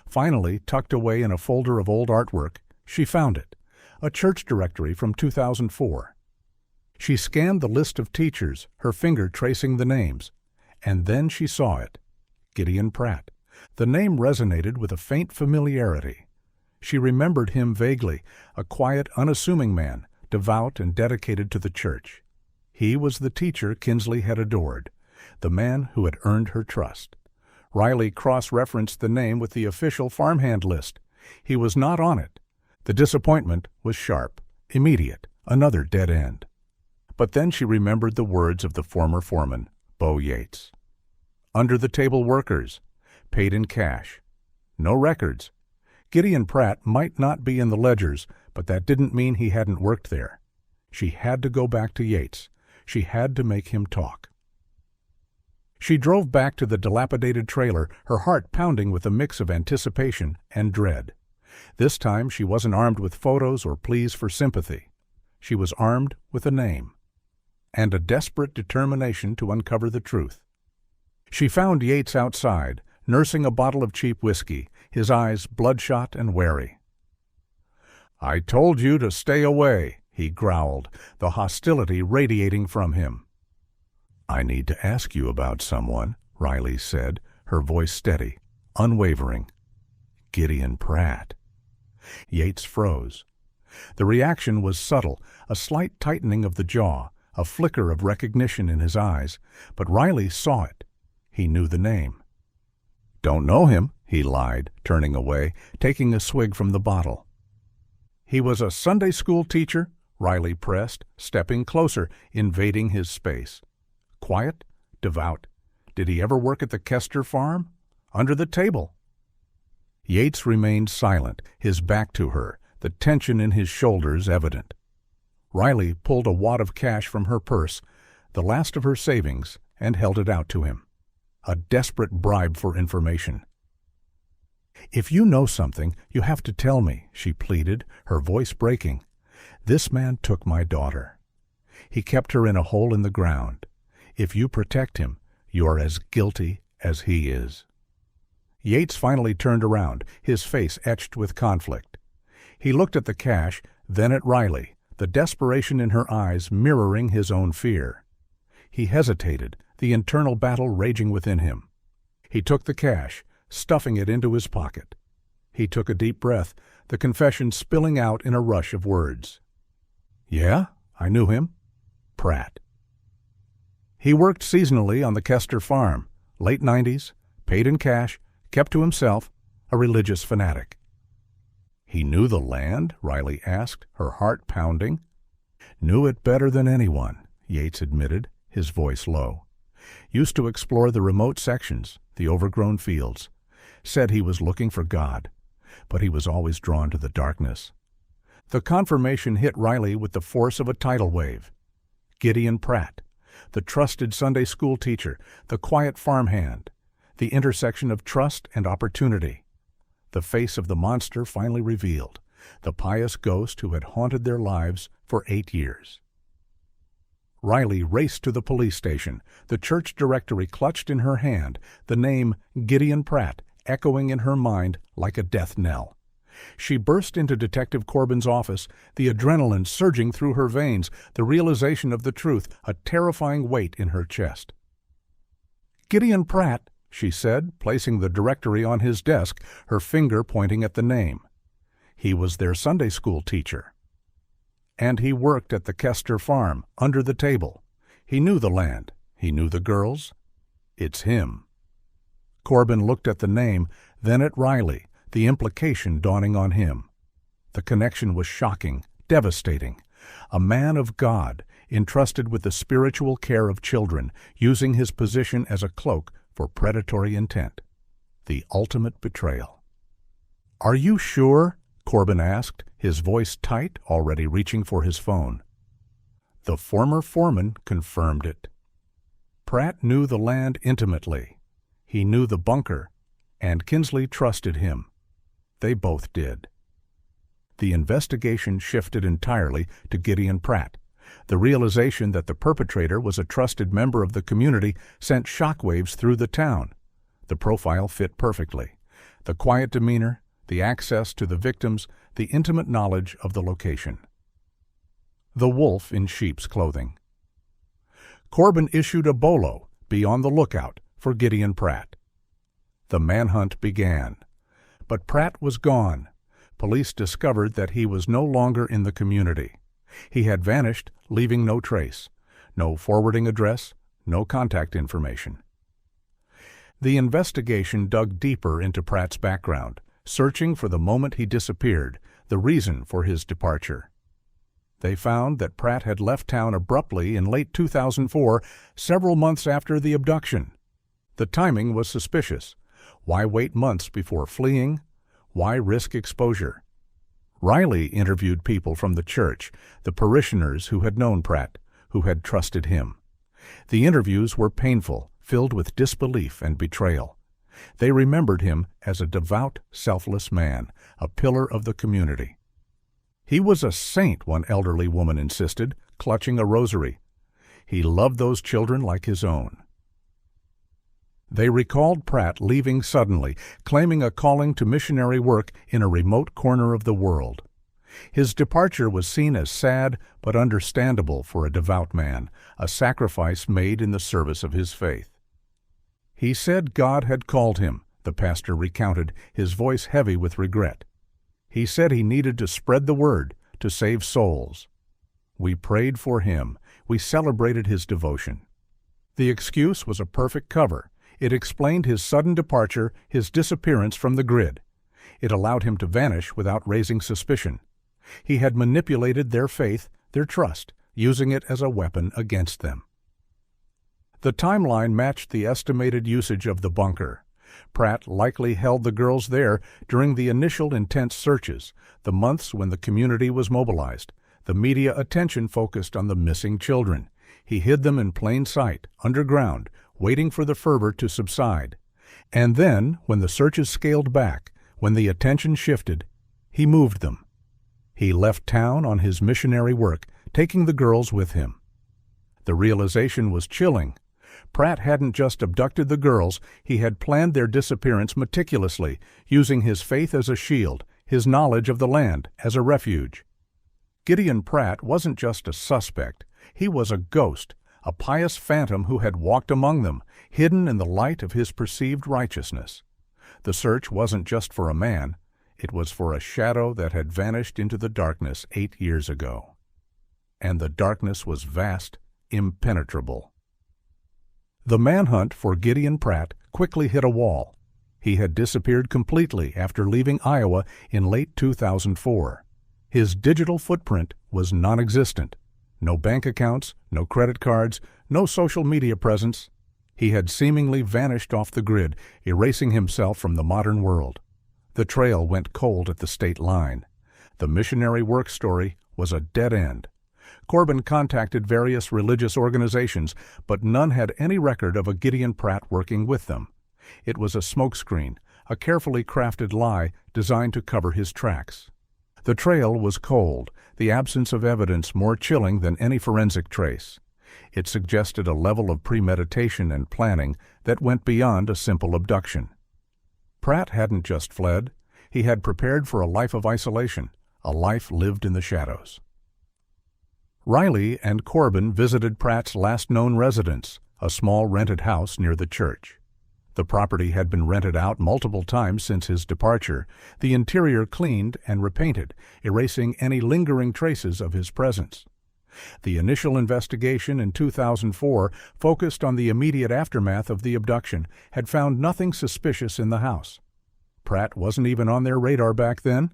Finally, tucked away in a folder of old artwork, she found it, a church directory from 2004. She scanned the list of teachers, her finger tracing the names, and then she saw it. Gideon Pratt. The name resonated with a faint familiarity. She remembered him vaguely, a quiet, unassuming man, devout and dedicated to the church. He was the teacher Kinsley had adored, the man who had earned her trust. Riley cross-referenced the name with the official farmhand list. He was not on it. The disappointment was sharp, immediate, another dead end. But then she remembered the words of the former foreman, Bo Yates. Under-the-table workers, paid in cash. No records. Gideon Pratt might not be in the ledgers, but that didn't mean he hadn't worked there. She had to go back to Yates. She had to make him talk. She drove back to the dilapidated trailer, her heart pounding with a mix of anticipation and dread. This time she wasn't armed with photos or pleas for sympathy. She was armed with a name and a desperate determination to uncover the truth. She found Yates outside, nursing a bottle of cheap whiskey, his eyes bloodshot and wary. "I told you to stay away," he growled, the hostility radiating from him. "I need to ask you about someone," Riley said, her voice steady, unwavering. "Gideon Pratt." Yates froze. The reaction was subtle, a slight tightening of the jaw, a flicker of recognition in his eyes, but Riley saw it. He knew the name. "Don't know him," he lied, turning away, taking a swig from the bottle. "He was a Sunday school teacher," Riley pressed, stepping closer, invading his space. "Quiet, devout. Did he ever work at the Kester farm? Under the table?" Yates remained silent, his back to her, the tension in his shoulders evident. Riley pulled a wad of cash from her purse, the last of her savings, and held it out to him. A desperate bribe for information. "If you know something, you have to tell me," she pleaded, her voice breaking. "This man took my daughter. He kept her in a hole in the ground. If you protect him, you are as guilty as he is." Yates finally turned around, his face etched with conflict. He looked at the cash, then at Riley, the desperation in her eyes mirroring his own fear. He hesitated, the internal battle raging within him. He took the cash, stuffing it into his pocket. He took a deep breath, the confession spilling out in a rush of words. "Yeah, I knew him. Pratt. He worked seasonally on the Kester farm, late 90s, paid in cash, kept to himself, a religious fanatic. "He knew the land?" Riley asked, her heart pounding. "Knew it better than anyone," Yates admitted, his voice low. "Used to explore the remote sections, the overgrown fields. Said he was looking for God, but he was always drawn to the darkness." The confirmation hit Riley with the force of a tidal wave. Gideon Pratt, the trusted Sunday school teacher, the quiet farmhand, the intersection of trust and opportunity. The face of the monster finally revealed, the pious ghost who had haunted their lives for 8 years. Riley raced to the police station, the church directory clutched in her hand, the name Gideon Pratt echoing in her mind like a death knell. She burst into Detective Corbin's office, the adrenaline surging through her veins, the realization of the truth, a terrifying weight in her chest. "Gideon Pratt," she said, placing the directory on his desk, her finger pointing at the name. He was their Sunday school teacher. And he worked at the Kester farm, under the table. He knew the land. He knew the girls. It's him. Corbin looked at the name, then at Riley, the implication dawning on him. The connection was shocking, devastating. A man of God, entrusted with the spiritual care of children, using his position as a cloak for predatory intent. The ultimate betrayal. "Are you sure?" Corbin asked, his voice tight, already reaching for his phone. The former foreman confirmed it. Pratt knew the land intimately. He knew the bunker, and Kinsley trusted him. They both did. The investigation shifted entirely to Gideon Pratt. The realization that the perpetrator was a trusted member of the community sent shockwaves through the town. The profile fit perfectly. The quiet demeanor, the access to the victims, the intimate knowledge of the location. The wolf in sheep's clothing. Corbin issued a bolo, "Be on the lookout," for Gideon Pratt. The manhunt began. But Pratt was gone. Police discovered that he was no longer in the community. He had vanished, leaving no trace, no forwarding address, no contact information. The investigation dug deeper into Pratt's background, searching for the moment he disappeared, the reason for his departure. They found that Pratt had left town abruptly in late 2004, several months after the abduction. The timing was suspicious. Why wait months before fleeing? Why risk exposure? Riley interviewed people from the church, the parishioners who had known Pratt, who had trusted him. The interviews were painful, filled with disbelief and betrayal. They remembered him as a devout, selfless man, a pillar of the community. "He was a saint," one elderly woman insisted, clutching a rosary. "He loved those children like his own." They recalled Pratt leaving suddenly, claiming a calling to missionary work in a remote corner of the world. His departure was seen as sad but understandable for a devout man, a sacrifice made in the service of his faith. "He said God had called him," the pastor recounted, his voice heavy with regret. "He said he needed to spread the word, to save souls. We prayed for him. We celebrated his devotion." The excuse was a perfect cover. It explained his sudden departure, his disappearance from the grid. It allowed him to vanish without raising suspicion. He had manipulated their faith, their trust, using it as a weapon against them. The timeline matched the estimated usage of the bunker. Pratt likely held the girls there during the initial intense searches, the months when the community was mobilized. The media attention focused on the missing children. He hid them in plain sight, underground, waiting for the fervor to subside. And then, when the searches scaled back, when the attention shifted, he moved them. He left town on his missionary work, taking the girls with him. The realization was chilling. Pratt hadn't just abducted the girls, he had planned their disappearance meticulously, using his faith as a shield, his knowledge of the land as a refuge. Gideon Pratt wasn't just a suspect, he was a ghost, a pious phantom who had walked among them, hidden in the light of his perceived righteousness. The search wasn't just for a man, it was for a shadow that had vanished into the darkness 8 years ago. And the darkness was vast, impenetrable. The manhunt for Gideon Pratt quickly hit a wall. He had disappeared completely after leaving Iowa in late 2004. His digital footprint was non-existent. No bank accounts, no credit cards, no social media presence. He had seemingly vanished off the grid, erasing himself from the modern world. The trail went cold at the state line. The missionary work story was a dead end. Corbin contacted various religious organizations, but none had any record of a Gideon Pratt working with them. It was a smokescreen, a carefully crafted lie designed to cover his tracks. The trail was cold, the absence of evidence more chilling than any forensic trace. It suggested a level of premeditation and planning that went beyond a simple abduction. Pratt hadn't just fled. He had prepared for a life of isolation, a life lived in the shadows. Riley and Corbin visited Pratt's last known residence, a small rented house near the church. The property had been rented out multiple times since his departure, the interior cleaned and repainted, erasing any lingering traces of his presence. The initial investigation in 2004, focused on the immediate aftermath of the abduction, had found nothing suspicious in the house. Pratt wasn't even on their radar back then.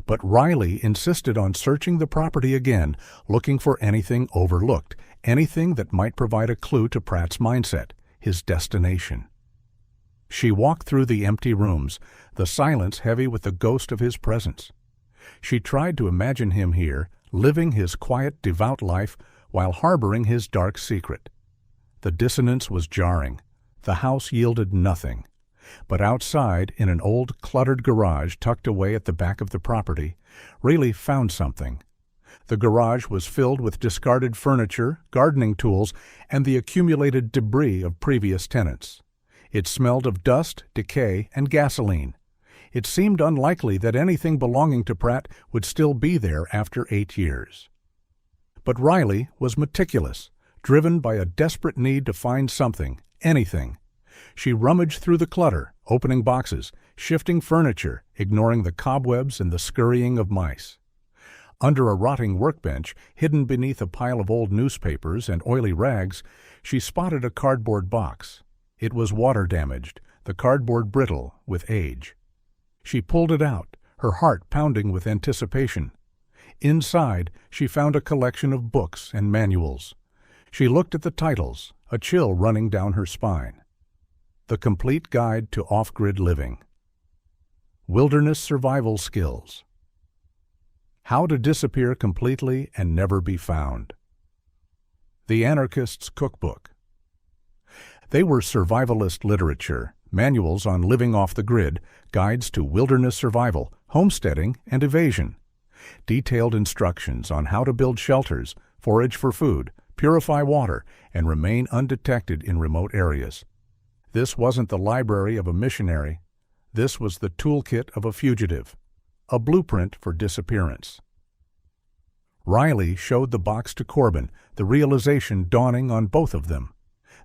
But Riley insisted on searching the property again, looking for anything overlooked, anything that might provide a clue to Pratt's mindset, his destination. She walked through the empty rooms, the silence heavy with the ghost of his presence. She tried to imagine him here, living his quiet, devout life while harboring his dark secret. The dissonance was jarring. The house yielded nothing. But outside, in an old, cluttered garage tucked away at the back of the property, Riley found something. The garage was filled with discarded furniture, gardening tools, and the accumulated debris of previous tenants. It smelled of dust, decay, and gasoline. It seemed unlikely that anything belonging to Pratt would still be there after 8 years. But Riley was meticulous, driven by a desperate need to find something, anything. She rummaged through the clutter, opening boxes, shifting furniture, ignoring the cobwebs and the scurrying of mice. Under a rotting workbench, hidden beneath a pile of old newspapers and oily rags, she spotted a cardboard box. It was water-damaged, the cardboard brittle with age. She pulled it out, her heart pounding with anticipation. Inside, she found a collection of books and manuals. She looked at the titles, a chill running down her spine. The Complete Guide to Off-Grid Living. Wilderness Survival Skills. How to Disappear Completely and Never Be Found. The Anarchist's Cookbook. They were survivalist literature, manuals on living off the grid, guides to wilderness survival, homesteading, and evasion. Detailed instructions on how to build shelters, forage for food, purify water, and remain undetected in remote areas. This wasn't the library of a missionary. This was the toolkit of a fugitive, a blueprint for disappearance. Riley showed the box to Corbin, the realization dawning on both of them.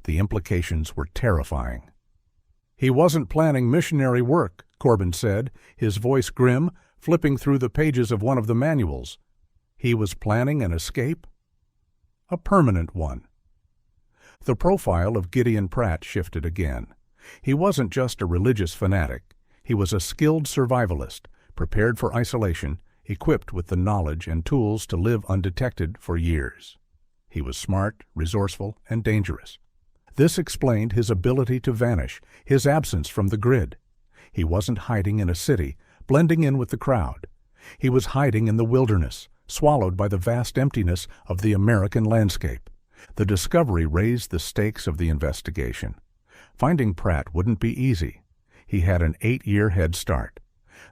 The implications were terrifying. "He wasn't planning missionary work," Corbin said, his voice grim, flipping through the pages of one of the manuals. "He was planning an escape? A permanent one." The profile of Gideon Pratt shifted again. He wasn't just a religious fanatic. He was a skilled survivalist, prepared for isolation, equipped with the knowledge and tools to live undetected for years. He was smart, resourceful, and dangerous. This explained his ability to vanish, his absence from the grid. He wasn't hiding in a city, blending in with the crowd. He was hiding in the wilderness, swallowed by the vast emptiness of the American landscape. The discovery raised the stakes of the investigation. Finding Pratt wouldn't be easy. He had an 8-year head start.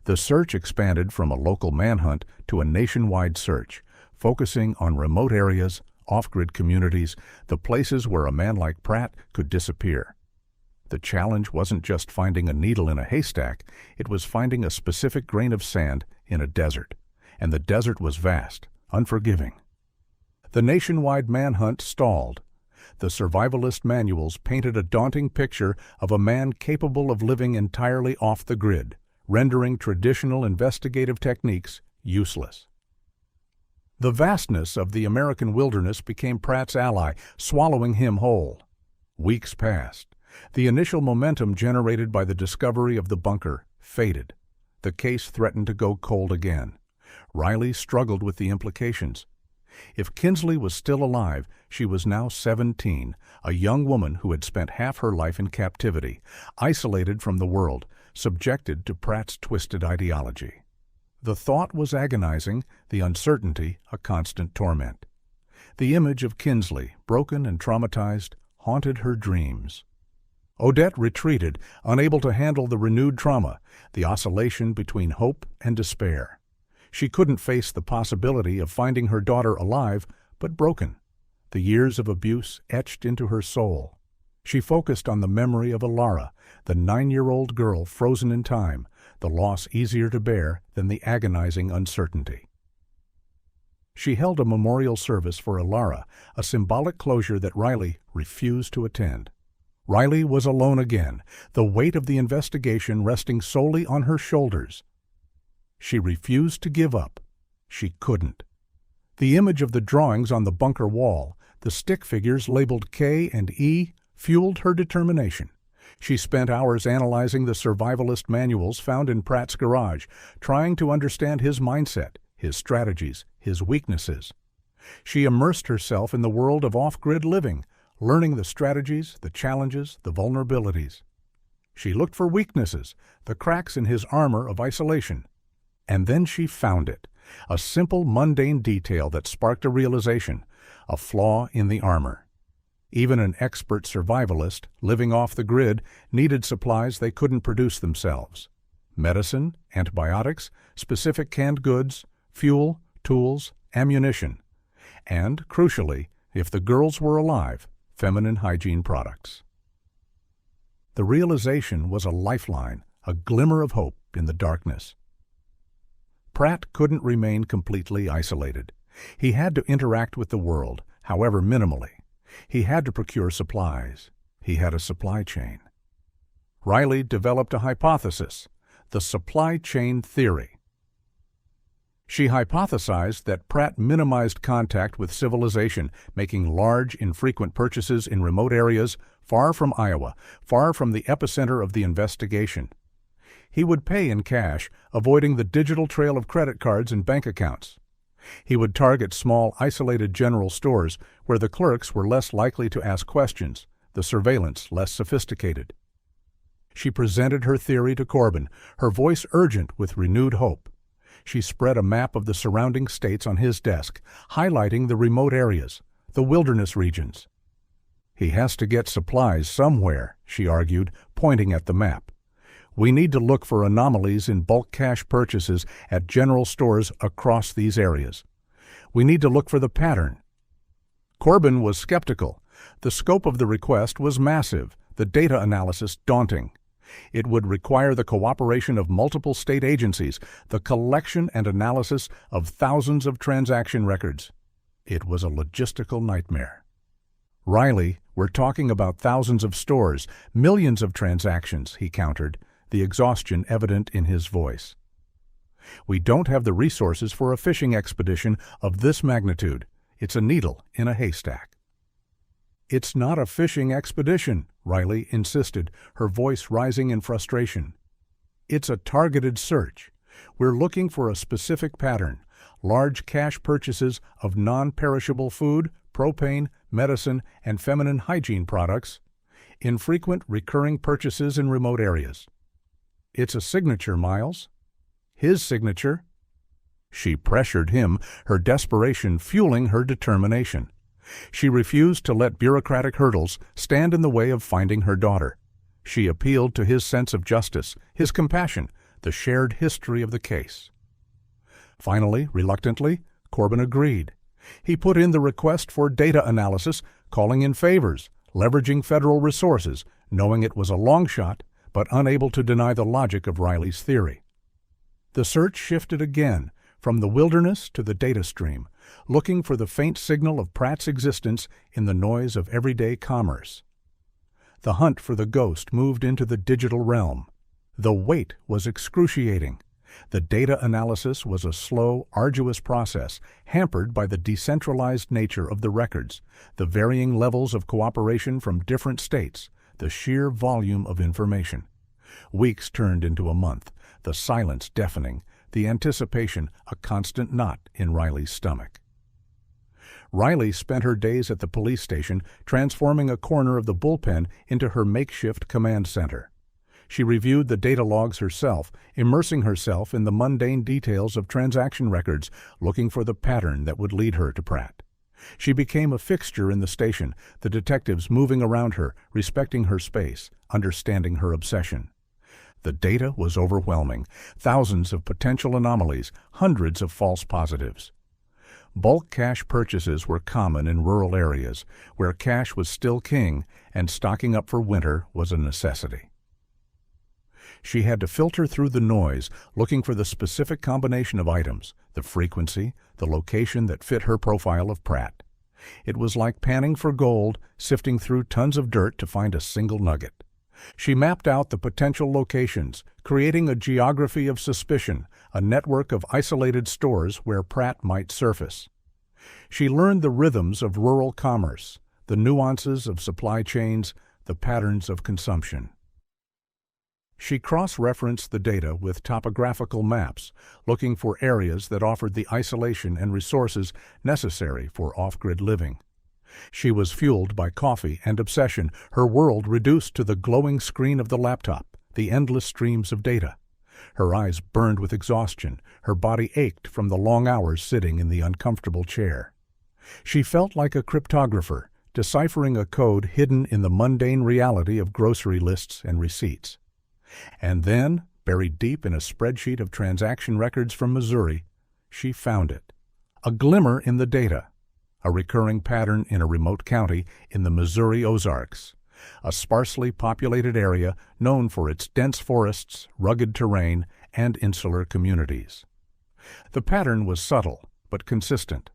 The search expanded from a local manhunt to a nationwide search, focusing on remote areas, off-grid communities, the places where a man like Pratt could disappear. The challenge wasn't just finding a needle in a haystack, it was finding a specific grain of sand in a desert. And the desert was vast, unforgiving. The nationwide manhunt stalled. The survivalist manuals painted a daunting picture of a man capable of living entirely off the grid, rendering traditional investigative techniques useless. The vastness of the American wilderness became Pratt's ally, swallowing him whole. Weeks passed. The initial momentum generated by the discovery of the bunker faded. The case threatened to go cold again. Riley struggled with the implications. If Kinsley was still alive, she was now 17, a young woman who had spent half her life in captivity, isolated from the world, subjected to Pratt's twisted ideology. The thought was agonizing, the uncertainty a constant torment. The image of Kinsley, broken and traumatized, haunted her dreams. Odette retreated, unable to handle the renewed trauma, the oscillation between hope and despair. She couldn't face the possibility of finding her daughter alive, but broken. The years of abuse etched into her soul. She focused on the memory of Alara, the 9-year-old girl frozen in time, the loss easier to bear than the agonizing uncertainty. She held a memorial service for Alara, a symbolic closure that Riley refused to attend. Riley was alone again, the weight of the investigation resting solely on her shoulders. She refused to give up. She couldn't. The image of the drawings on the bunker wall, the stick figures labeled K and E, fueled her determination. She spent hours analyzing the survivalist manuals found in Pratt's garage, trying to understand his mindset, his strategies, his weaknesses. She immersed herself in the world of off-grid living, learning the strategies, the challenges, the vulnerabilities. She looked for weaknesses, the cracks in his armor of isolation. And then she found it, a simple, mundane detail that sparked a realization, a flaw in the armor. Even an expert survivalist, living off the grid, needed supplies they couldn't produce themselves. Medicine, antibiotics, specific canned goods, fuel, tools, ammunition. And, crucially, if the girls were alive, feminine hygiene products. The realization was a lifeline, a glimmer of hope in the darkness. Pratt couldn't remain completely isolated. He had to interact with the world, however minimally. He had to procure supplies. He had a supply chain. Riley developed a hypothesis, the supply chain theory. She hypothesized that Pratt minimized contact with civilization, making large, infrequent purchases in remote areas, far from Iowa, far from the epicenter of the investigation. He would pay in cash, avoiding the digital trail of credit cards and bank accounts. He would target small, isolated general stores where the clerks were less likely to ask questions, the surveillance less sophisticated. She presented her theory to Corbin, her voice urgent with renewed hope. She spread a map of the surrounding states on his desk, highlighting the remote areas, the wilderness regions. He has to get supplies somewhere, she argued, pointing at the map. We need to look for anomalies in bulk cash purchases at general stores across these areas. We need to look for the pattern. Corbin was skeptical. The scope of the request was massive, the data analysis daunting. It would require the cooperation of multiple state agencies, the collection and analysis of thousands of transaction records. It was a logistical nightmare. Riley, we're talking about thousands of stores, millions of transactions, he countered, the exhaustion evident in his voice. We don't have the resources for a fishing expedition of this magnitude. It's a needle in a haystack. It's not a fishing expedition, Riley insisted, her voice rising in frustration. It's a targeted search. We're looking for a specific pattern, large cash purchases of non-perishable food, propane, medicine, and feminine hygiene products, infrequent recurring purchases in remote areas. It's a signature, Miles. His signature. She pressured him, her desperation fueling her determination. She refused to let bureaucratic hurdles stand in the way of finding her daughter. She appealed to his sense of justice, his compassion, the shared history of the case. Finally, reluctantly, Corbin agreed. He put in the request for data analysis, calling in favors, leveraging federal resources, knowing it was a long shot, but unable to deny the logic of Riley's theory. The search shifted again, from the wilderness to the data stream, looking for the faint signal of Pratt's existence in the noise of everyday commerce. The hunt for the ghost moved into the digital realm. The wait was excruciating. The data analysis was a slow, arduous process, hampered by the decentralized nature of the records, the varying levels of cooperation from different states, the sheer volume of information. Weeks turned into a month, the silence deafening, the anticipation a constant knot in Riley's stomach. Riley spent her days at the police station transforming a corner of the bullpen into her makeshift command center. She reviewed the data logs herself, immersing herself in the mundane details of transaction records, looking for the pattern that would lead her to Pratt. She became a fixture in the station, the detectives moving around her, respecting her space, understanding her obsession. The data was overwhelming, thousands of potential anomalies, hundreds of false positives. Bulk cash purchases were common in rural areas, where cash was still king and stocking up for winter was a necessity. She had to filter through the noise, looking for the specific combination of items, the frequency, the location that fit her profile of Pratt. It was like panning for gold, sifting through tons of dirt to find a single nugget. She mapped out the potential locations, creating a geography of suspicion, a network of isolated stores where Pratt might surface. She learned the rhythms of rural commerce, the nuances of supply chains, the patterns of consumption. She cross-referenced the data with topographical maps, looking for areas that offered the isolation and resources necessary for off-grid living. She was fueled by coffee and obsession, her world reduced to the glowing screen of the laptop, the endless streams of data. Her eyes burned with exhaustion, her body ached from the long hours sitting in the uncomfortable chair. She felt like a cryptographer, deciphering a code hidden in the mundane reality of grocery lists and receipts. And then, buried deep in a spreadsheet of transaction records from Missouri, she found it. A glimmer in the data, a recurring pattern in a remote county in the Missouri Ozarks, a sparsely populated area known for its dense forests, rugged terrain, and insular communities. The pattern was subtle but consistent.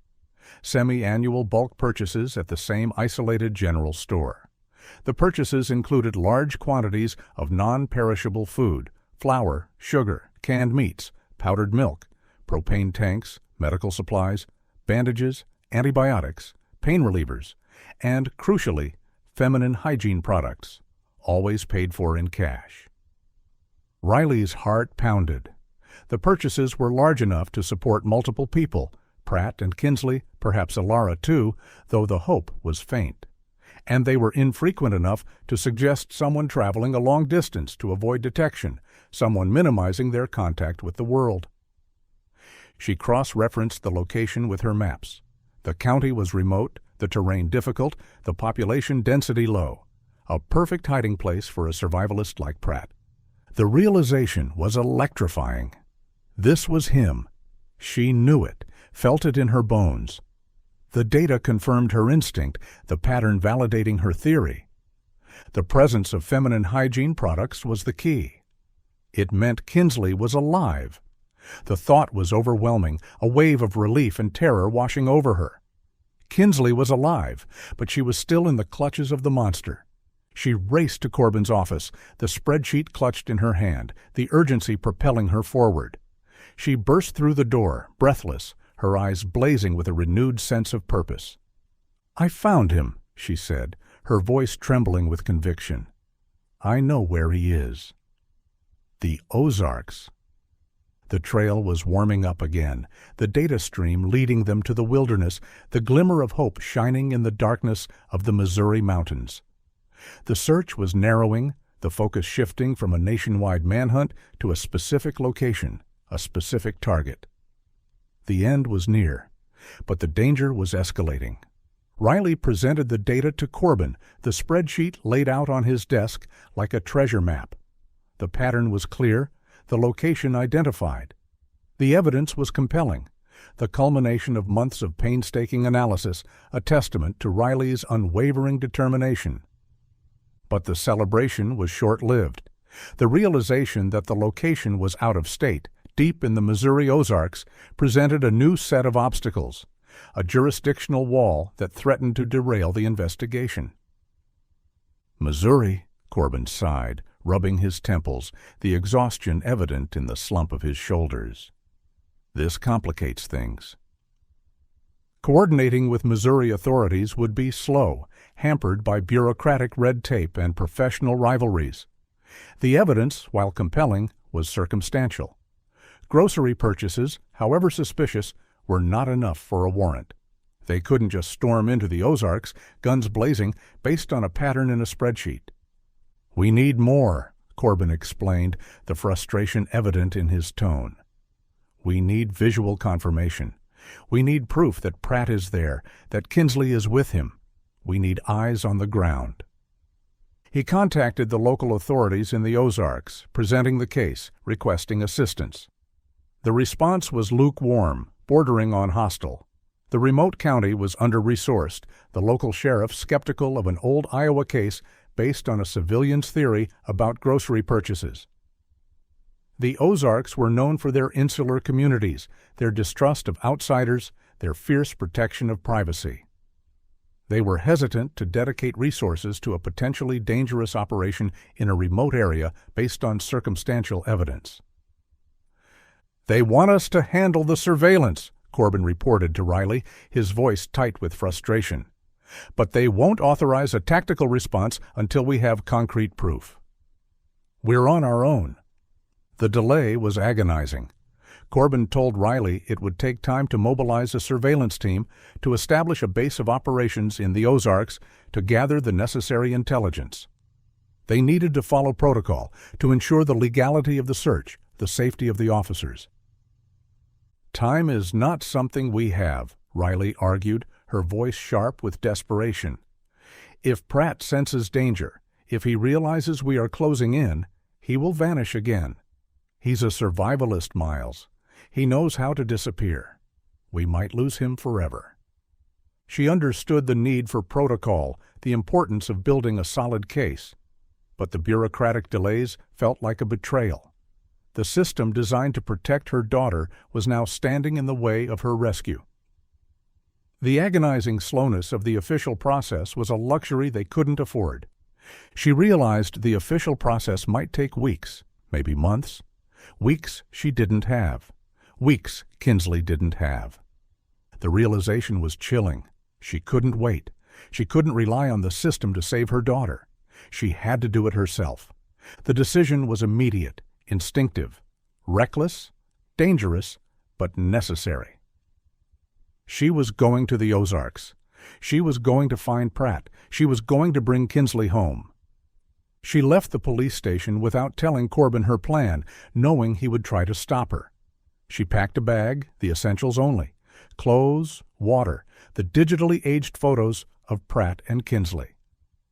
Semi-annual bulk purchases at the same isolated general store. The purchases included large quantities of non-perishable food, flour, sugar, canned meats, powdered milk, propane tanks, medical supplies, bandages, antibiotics, pain relievers, and, crucially, feminine hygiene products, always paid for in cash. Riley's heart pounded. The purchases were large enough to support multiple people, Pratt and Kinsley, perhaps Alara too, though the hope was faint. And they were infrequent enough to suggest someone traveling a long distance to avoid detection, someone minimizing their contact with the world. She cross-referenced the location with her maps. The county was remote, the terrain difficult, the population density low. A perfect hiding place for a survivalist like Pratt. The realization was electrifying. This was him. She knew it, felt it in her bones. The data confirmed her instinct, the pattern validating her theory. The presence of feminine hygiene products was the key. It meant Kinsley was alive. The thought was overwhelming, a wave of relief and terror washing over her. Kinsley was alive, but she was still in the clutches of the monster. She raced to Corbin's office, the spreadsheet clutched in her hand, the urgency propelling her forward. She burst through the door, breathless, her eyes blazing with a renewed sense of purpose. "I found him," she said, her voice trembling with conviction. "I know where he is." The Ozarks. The trail was warming up again, the data stream leading them to the wilderness, the glimmer of hope shining in the darkness of the Missouri mountains. The search was narrowing, the focus shifting from a nationwide manhunt to a specific location, a specific target. The end was near, but the danger was escalating. Riley presented the data to Corbin, the spreadsheet laid out on his desk like a treasure map. The pattern was clear, the location identified. The evidence was compelling, the culmination of months of painstaking analysis, a testament to Riley's unwavering determination. But the celebration was short-lived. The realization that the location was out of state, deep in the Missouri Ozarks, presented a new set of obstacles, a jurisdictional wall that threatened to derail the investigation. "Missouri," Corbin sighed, rubbing his temples, the exhaustion evident in the slump of his shoulders. "This complicates things." Coordinating with Missouri authorities would be slow, hampered by bureaucratic red tape and professional rivalries. The evidence, while compelling, was circumstantial. Grocery purchases, however suspicious, were not enough for a warrant. They couldn't just storm into the Ozarks, guns blazing, based on a pattern in a spreadsheet. "We need more," Corbin explained, the frustration evident in his tone. "We need visual confirmation. We need proof that Pratt is there, that Kinsley is with him. We need eyes on the ground." He contacted the local authorities in the Ozarks, presenting the case, requesting assistance. The response was lukewarm, bordering on hostile. The remote county was under-resourced, the local sheriff skeptical of an old Iowa case based on a civilian's theory about grocery purchases. The Ozarks were known for their insular communities, their distrust of outsiders, their fierce protection of privacy. They were hesitant to dedicate resources to a potentially dangerous operation in a remote area based on circumstantial evidence. "They want us to handle the surveillance," Corbin reported to Riley, his voice tight with frustration. "But they won't authorize a tactical response until we have concrete proof. We're on our own." The delay was agonizing. Corbin told Riley it would take time to mobilize a surveillance team, to establish a base of operations in the Ozarks, to gather the necessary intelligence. They needed to follow protocol to ensure the legality of the search, the safety of the officers. "Time is not something we have," Riley argued, her voice sharp with desperation. "If Pratt senses danger, if he realizes we are closing in, he will vanish again. He's a survivalist, Miles. He knows how to disappear. We might lose him forever." She understood the need for protocol, the importance of building a solid case. But the bureaucratic delays felt like a betrayal. The system designed to protect her daughter was now standing in the way of her rescue. The agonizing slowness of the official process was a luxury they couldn't afford. She realized the official process might take weeks, maybe months. Weeks she didn't have. Weeks Kinsley didn't have. The realization was chilling. She couldn't wait. She couldn't rely on the system to save her daughter. She had to do it herself. The decision was immediate, instinctive, reckless, dangerous, but necessary. She was going to the Ozarks. She was going to find Pratt. She was going to bring Kinsley home. She left the police station without telling Corbin her plan, knowing he would try to stop her. She packed a bag, the essentials only: clothes, water, the digitally aged photos of Pratt and Kinsley.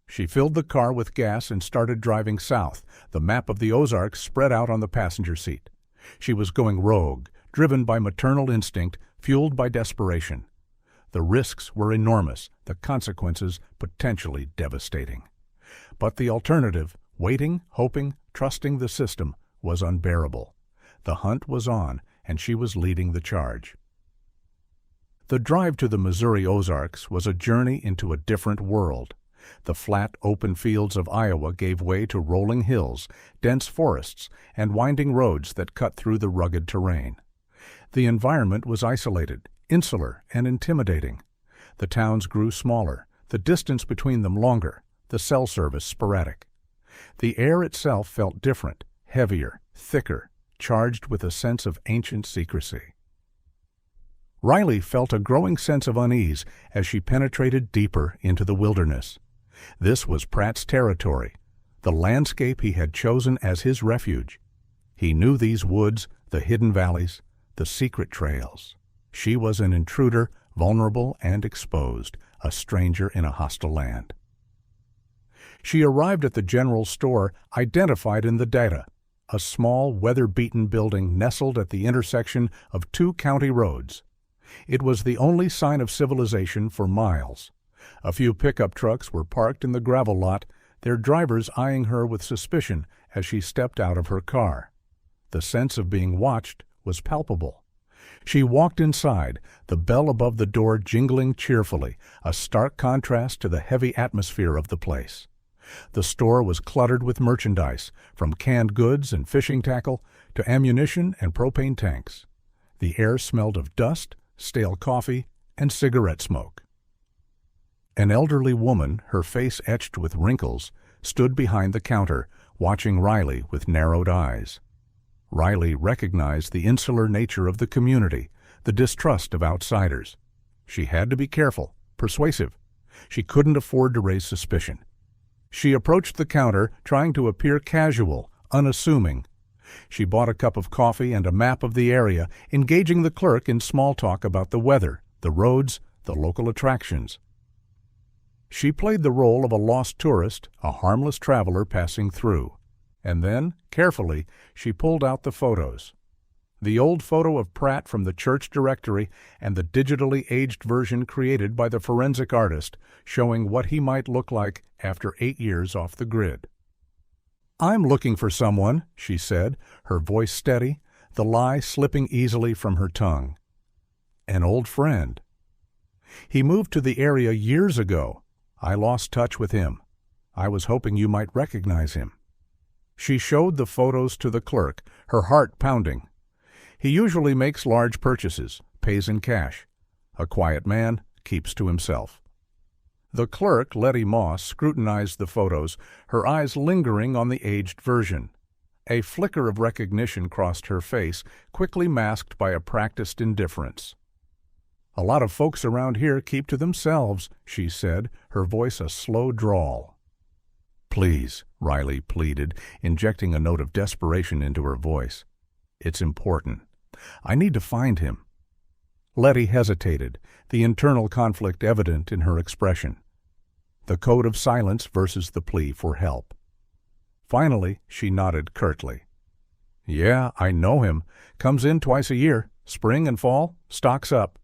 She filled the car with gas and started driving south, the map of the Ozarks spread out on the passenger seat. She was going rogue, driven by maternal instinct, fueled by desperation. The risks were enormous, the consequences potentially devastating. But the alternative, waiting, hoping, trusting the system, was unbearable. The hunt was on, and she was leading the charge. The drive to the Missouri Ozarks was a journey into a different world. The flat, open fields of Iowa gave way to rolling hills, dense forests, and winding roads that cut through the rugged terrain. The environment was isolated, insular, and intimidating. The towns grew smaller, the distance between them longer, the cell service sporadic. The air itself felt different, heavier, thicker, charged with a sense of ancient secrecy. Riley felt a growing sense of unease as she penetrated deeper into the wilderness. This was Pratt's territory, the landscape he had chosen as his refuge. He knew these woods, the hidden valleys, the secret trails. She was an intruder, vulnerable and exposed, a stranger in a hostile land. She arrived at the general store identified in the data, a small, weather-beaten building nestled at the intersection of two county roads. It was the only sign of civilization for miles. A few pickup trucks were parked in the gravel lot, their drivers eyeing her with suspicion as she stepped out of her car. The sense of being watched was palpable. She walked inside, the bell above the door jingling cheerfully, a stark contrast to the heavy atmosphere of the place. The store was cluttered with merchandise, from canned goods and fishing tackle to ammunition and propane tanks. The air smelled of dust, stale coffee, and cigarette smoke. An elderly woman, her face etched with wrinkles, stood behind the counter, watching Riley with narrowed eyes. Riley recognized the insular nature of the community, the distrust of outsiders. She had to be careful, persuasive. She couldn't afford to raise suspicion. She approached the counter, trying to appear casual, unassuming. She bought a cup of coffee and a map of the area, engaging the clerk in small talk about the weather, the roads, the local attractions. She played the role of a lost tourist, a harmless traveler passing through. And then, carefully, she pulled out the photos. The old photo of Pratt from the church directory and the digitally aged version created by the forensic artist, showing what he might look like after 8 years off the grid. "I'm looking for someone," she said, her voice steady, the lie slipping easily from her tongue. "An old friend. He moved to the area years ago. I lost touch with him. I was hoping you might recognize him." She showed the photos to the clerk, her heart pounding. "He usually makes large purchases, pays in cash. A quiet man, keeps to himself." The clerk, Letty Moss, scrutinized the photos, her eyes lingering on the aged version. A flicker of recognition crossed her face, quickly masked by a practiced indifference. "A lot of folks around here keep to themselves," she said, her voice a slow drawl. "Please," Riley pleaded, injecting a note of desperation into her voice. "It's important. I need to find him." Letty hesitated, the internal conflict evident in her expression. The code of silence versus the plea for help. Finally, she nodded curtly. "Yeah, I know him. Comes in twice a year, spring and fall, stocks up."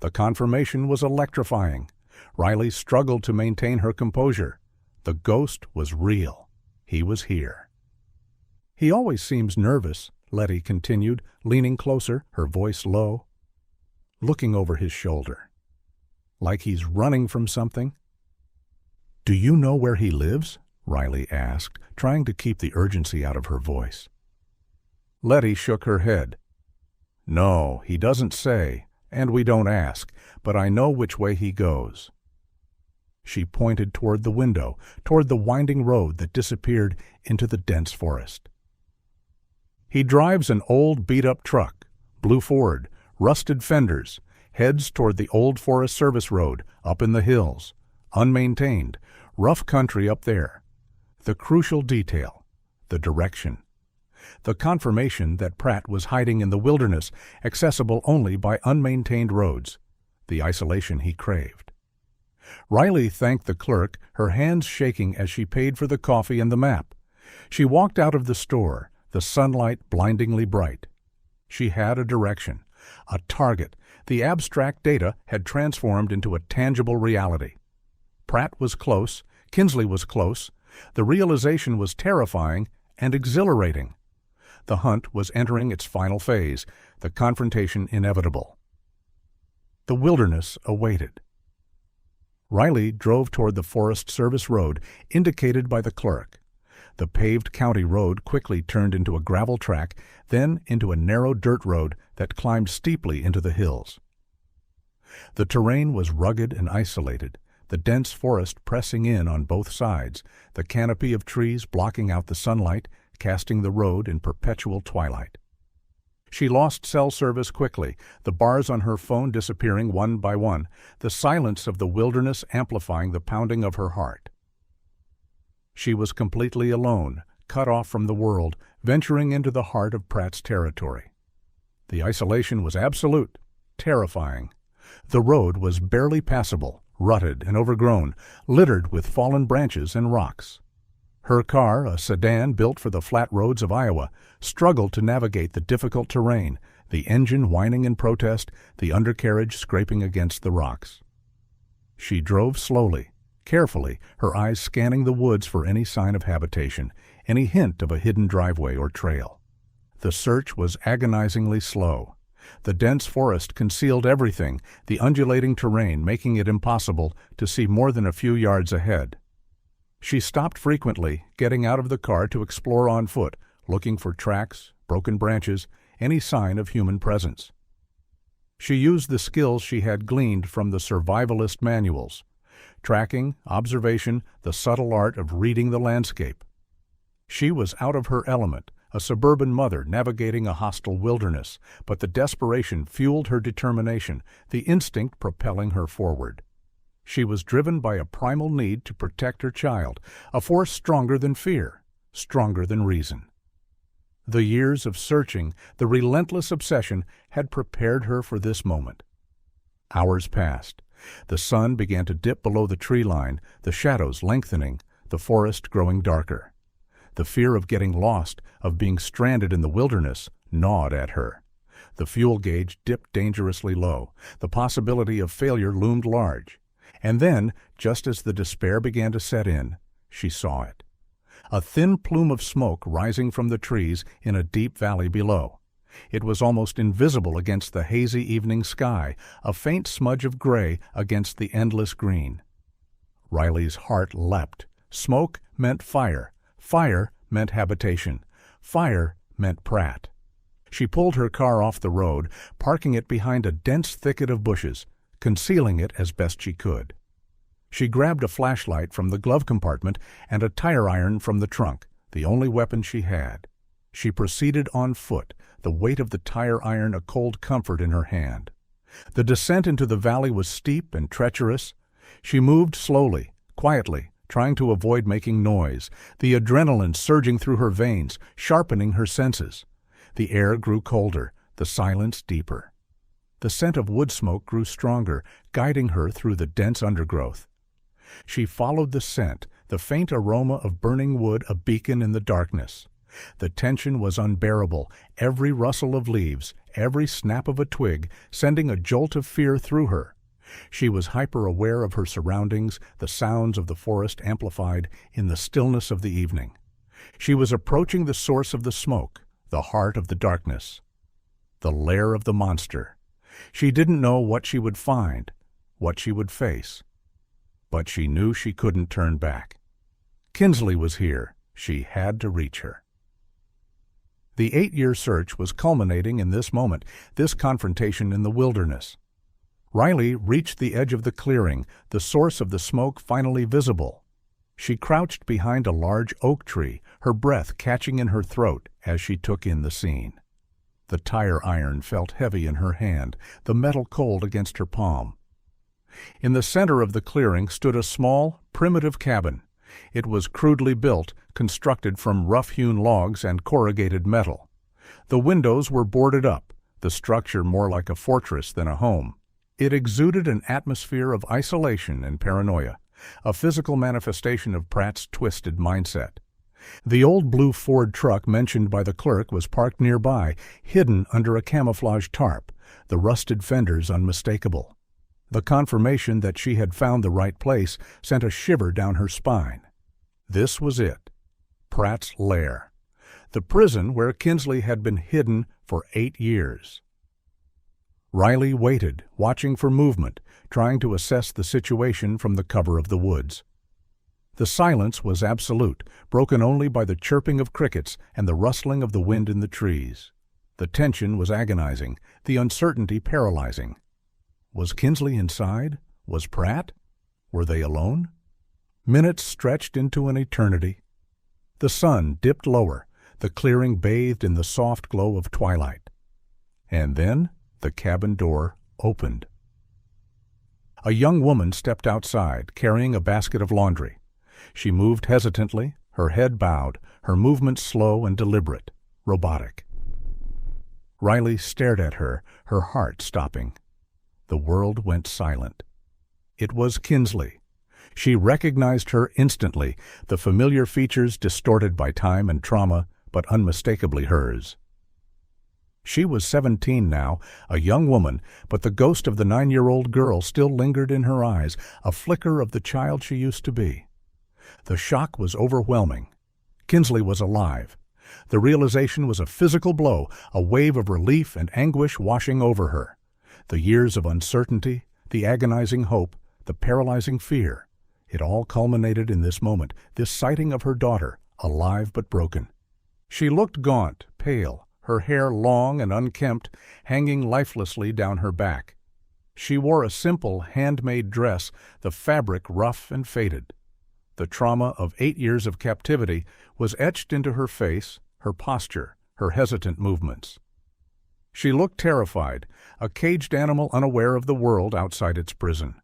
The confirmation was electrifying. Riley struggled to maintain her composure. The ghost was real. He was here. "He always seems nervous," Letty continued, leaning closer, her voice low, looking over his shoulder. "Like he's running from something." "Do you know where he lives?" Riley asked, trying to keep the urgency out of her voice. Letty shook her head. "No, he doesn't say, and we don't ask, but I know which way he goes." She pointed toward the window, toward the winding road that disappeared into the dense forest. "He drives an old beat-up truck, blue Ford, rusted fenders, heads toward the old Forest Service road up in the hills, unmaintained, rough country up there. The crucial detail, the direction. The confirmation that Pratt was hiding in the wilderness, accessible only by unmaintained roads, the isolation he craved." Riley thanked the clerk, her hands shaking as she paid for the coffee and the map. She walked out of the store, the sunlight blindingly bright. She had a direction, a target. The abstract data had transformed into a tangible reality. Pratt was close, Kinsley was close. The realization was terrifying and exhilarating. The hunt was entering its final phase, the confrontation inevitable. The wilderness awaited. Riley drove toward the Forest Service road, indicated by the clerk. The paved county road quickly turned into a gravel track, then into a narrow dirt road that climbed steeply into the hills. The terrain was rugged and isolated, the dense forest pressing in on both sides, the canopy of trees blocking out the sunlight, casting the road in perpetual twilight. She lost cell service quickly, the bars on her phone disappearing one by one, the silence of the wilderness amplifying the pounding of her heart. She was completely alone, cut off from the world, venturing into the heart of Pratt's territory. The isolation was absolute, terrifying. The road was barely passable, rutted and overgrown, littered with fallen branches and rocks. Her car, a sedan built for the flat roads of Iowa, struggled to navigate the difficult terrain, the engine whining in protest, the undercarriage scraping against the rocks. She drove slowly, carefully, her eyes scanning the woods for any sign of habitation, any hint of a hidden driveway or trail. The search was agonizingly slow. The dense forest concealed everything, the undulating terrain making it impossible to see more than a few yards ahead. She stopped frequently, getting out of the car to explore on foot, looking for tracks, broken branches, any sign of human presence. She used the skills she had gleaned from the survivalist manuals. tracking, observation, the subtle art of reading the landscape. She was out of her element, a suburban mother navigating a hostile wilderness, but the desperation fueled her determination, the instinct propelling her forward. She was driven by a primal need to protect her child, a force stronger than fear, stronger than reason. The years of searching, the relentless obsession, had prepared her for this moment. Hours passed. The sun began to dip below the tree line, the shadows lengthening, the forest growing darker. The fear of getting lost, of being stranded in the wilderness, gnawed at her. The fuel gauge dipped dangerously low. The possibility of failure loomed large. And then, just as the despair began to set in, she saw it. A thin plume of smoke rising from the trees in a deep valley below. It was almost invisible against the hazy evening sky, a faint smudge of gray against the endless green. Riley's heart leapt. Smoke meant fire. Fire meant habitation. Fire meant Pratt. She pulled her car off the road, parking it behind a dense thicket of bushes, concealing it as best she could. She grabbed a flashlight from the glove compartment and a tire iron from the trunk, the only weapon she had. She proceeded on foot, the weight of the tire iron a cold comfort in her hand. The descent into the valley was steep and treacherous. She moved slowly, quietly, trying to avoid making noise, the adrenaline surging through her veins, sharpening her senses. The air grew colder, the silence deeper. The scent of wood smoke grew stronger, guiding her through the dense undergrowth. She followed the scent, the faint aroma of burning wood a beacon in the darkness. The tension was unbearable, every rustle of leaves, every snap of a twig, sending a jolt of fear through her. She was hyper-aware of her surroundings, the sounds of the forest amplified in the stillness of the evening. She was approaching the source of the smoke, the heart of the darkness, the lair of the monster. She didn't know what she would find, what she would face. But she knew she couldn't turn back. Kinsley was here. She had to reach her. The 8-year search was culminating in this moment, this confrontation in the wilderness. Riley reached the edge of the clearing, the source of the smoke finally visible. She crouched behind a large oak tree, her breath catching in her throat as she took in the scene. The tire iron felt heavy in her hand, the metal cold against her palm. In the center of the clearing stood a small, primitive cabin. It was crudely built, constructed from rough-hewn logs and corrugated metal. The windows were boarded up, the structure more like a fortress than a home. It exuded an atmosphere of isolation and paranoia, a physical manifestation of Pratt's twisted mindset. The old blue Ford truck mentioned by the clerk was parked nearby, hidden under a camouflage tarp, the rusted fenders unmistakable. The confirmation that she had found the right place sent a shiver down her spine. This was it, Pratt's lair, the prison where Kinsley had been hidden for 8 years. Riley waited, watching for movement, trying to assess the situation from the cover of the woods. The silence was absolute, broken only by the chirping of crickets and the rustling of the wind in the trees. The tension was agonizing, the uncertainty paralyzing. Was Kinsley inside? Was Pratt? Were they alone? Minutes stretched into an eternity. The sun dipped lower, the clearing bathed in the soft glow of twilight. And then the cabin door opened. A young woman stepped outside, carrying a basket of laundry. She moved hesitantly, her head bowed, her movements slow and deliberate, robotic. Riley stared at her, her heart stopping. The world went silent. It was Kinsley. She recognized her instantly, the familiar features distorted by time and trauma, but unmistakably hers. She was 17 now, a young woman, but the ghost of the 9-year-old girl still lingered in her eyes, a flicker of the child she used to be. The shock was overwhelming. Kinsley was alive. The realization was a physical blow, a wave of relief and anguish washing over her. The years of uncertainty, the agonizing hope, the paralyzing fear, it all culminated in this moment, this sighting of her daughter, alive but broken. She looked gaunt, pale, her hair long and unkempt, hanging lifelessly down her back. She wore a simple, handmade dress, the fabric rough and faded. The trauma of 8 years of captivity was etched into her face, her posture, her hesitant movements. She looked terrified, a caged animal unaware of the world outside its prison.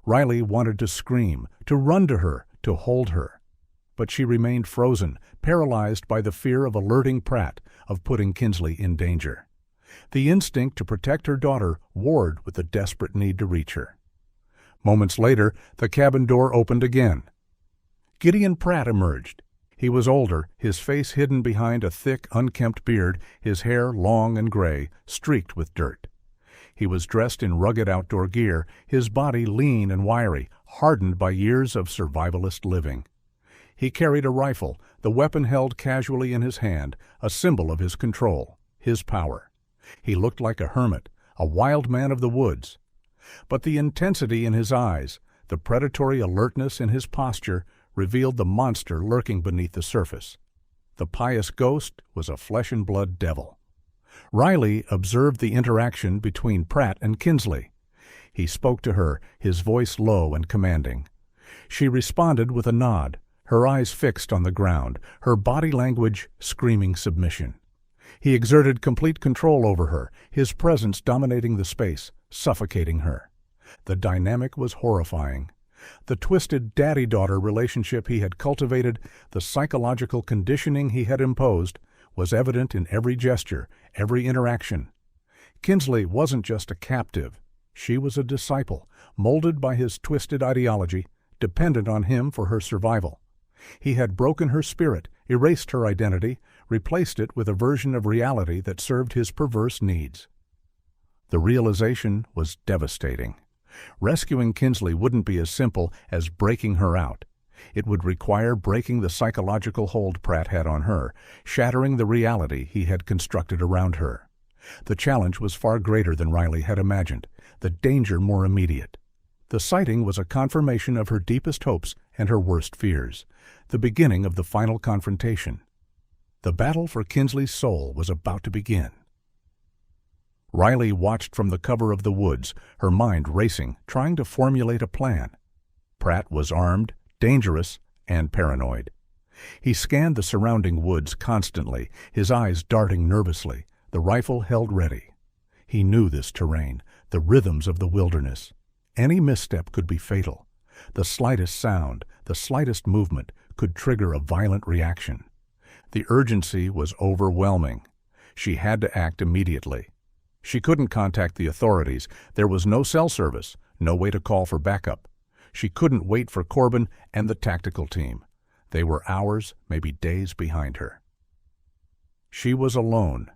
Riley wanted to scream, to run to her, to hold her. But she remained frozen, paralyzed by the fear of alerting Pratt, of putting Kinsley in danger. The instinct to protect her daughter warred with the desperate need to reach her. Moments later, the cabin door opened again. Gideon Pratt emerged. He was older, his face hidden behind a thick, unkempt beard, his hair long and gray, streaked with dirt. He was dressed in rugged outdoor gear, his body lean and wiry, hardened by years of survivalist living. He carried a rifle, the weapon held casually in his hand, a symbol of his control, his power. He looked like a hermit, a wild man of the woods. But the intensity in his eyes, the predatory alertness in his posture, revealed the monster lurking beneath the surface. The pious ghost was a flesh-and-blood devil. Riley observed the interaction between Pratt and Kinsley. He spoke to her, his voice low and commanding. She responded with a nod, her eyes fixed on the ground, her body language screaming submission. He exerted complete control over her, his presence dominating the space, suffocating her. The dynamic was horrifying. The twisted daddy-daughter relationship he had cultivated, the psychological conditioning he had imposed, was evident in every gesture, every interaction. Kinsley wasn't just a captive. She was a disciple, molded by his twisted ideology, dependent on him for her survival. He had broken her spirit, erased her identity, replaced it with a version of reality that served his perverse needs. The realization was devastating. Rescuing Kinsley wouldn't be as simple as breaking her out. It would require breaking the psychological hold Pratt had on her, shattering the reality he had constructed around her. The challenge was far greater than Riley had imagined, the danger more immediate. The sighting was a confirmation of her deepest hopes and her worst fears, the beginning of the final confrontation. The battle for Kinsley's soul was about to begin. Riley watched from the cover of the woods, her mind racing, trying to formulate a plan. Pratt was armed, dangerous, and paranoid. He scanned the surrounding woods constantly, his eyes darting nervously, the rifle held ready. He knew this terrain, the rhythms of the wilderness. Any misstep could be fatal. The slightest sound, the slightest movement could trigger a violent reaction. The urgency was overwhelming. She had to act immediately. She couldn't contact the authorities. There was no cell service, no way to call for backup. She couldn't wait for Corbin and the tactical team. They were hours, maybe days behind her. She was alone.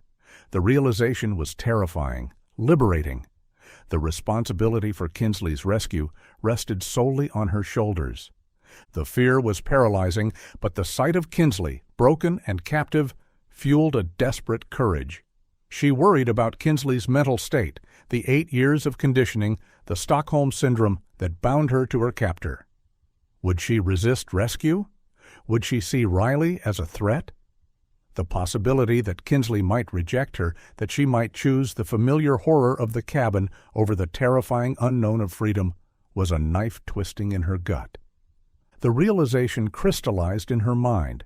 The realization was terrifying, liberating. The responsibility for Kinsley's rescue rested solely on her shoulders. The fear was paralyzing, but the sight of Kinsley, broken and captive, fueled a desperate courage. She worried about Kinsley's mental state, the 8 years of conditioning, the Stockholm Syndrome that bound her to her captor. Would she resist rescue? Would she see Riley as a threat? The possibility that Kinsley might reject her, that she might choose the familiar horror of the cabin over the terrifying unknown of freedom, was a knife twisting in her gut. The realization crystallized in her mind.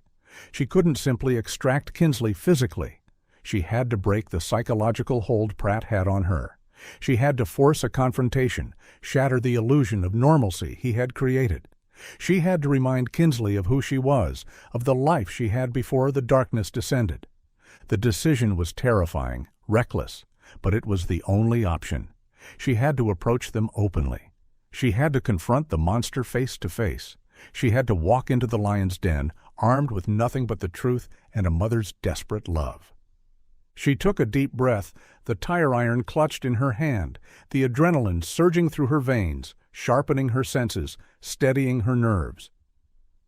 She couldn't simply extract Kinsley physically. She had to break the psychological hold Pratt had on her. She had to force a confrontation, shatter the illusion of normalcy he had created. She had to remind Kinsley of who she was, of the life she had before the darkness descended. The decision was terrifying, reckless, but it was the only option. She had to approach them openly. She had to confront the monster face to face. She had to walk into the lion's den, armed with nothing but the truth and a mother's desperate love. She took a deep breath, the tire iron clutched in her hand, the adrenaline surging through her veins, sharpening her senses, steadying her nerves.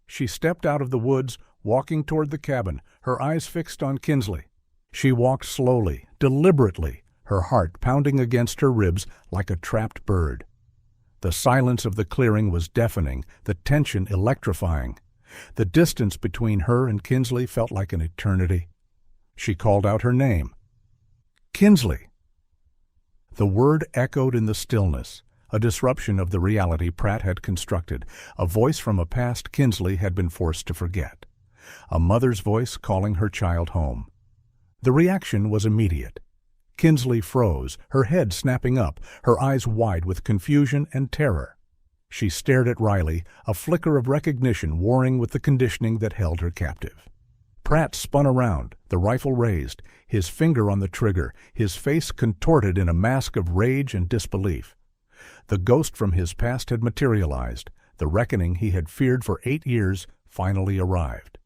She stepped out of the woods, walking toward the cabin, her eyes fixed on Kinsley. She walked slowly, deliberately, her heart pounding against her ribs like a trapped bird. The silence of the clearing was deafening, the tension electrifying. The distance between her and Kinsley felt like an eternity. She called out her name. Kinsley! The word echoed in the stillness, a disruption of the reality Pratt had constructed, a voice from a past Kinsley had been forced to forget. A mother's voice calling her child home. The reaction was immediate. Kinsley froze, her head snapping up, her eyes wide with confusion and terror. She stared at Riley, a flicker of recognition warring with the conditioning that held her captive. Pratt spun around, the rifle raised, his finger on the trigger, his face contorted in a mask of rage and disbelief. The ghost from his past had materialized. The reckoning he had feared for 8 years finally arrived.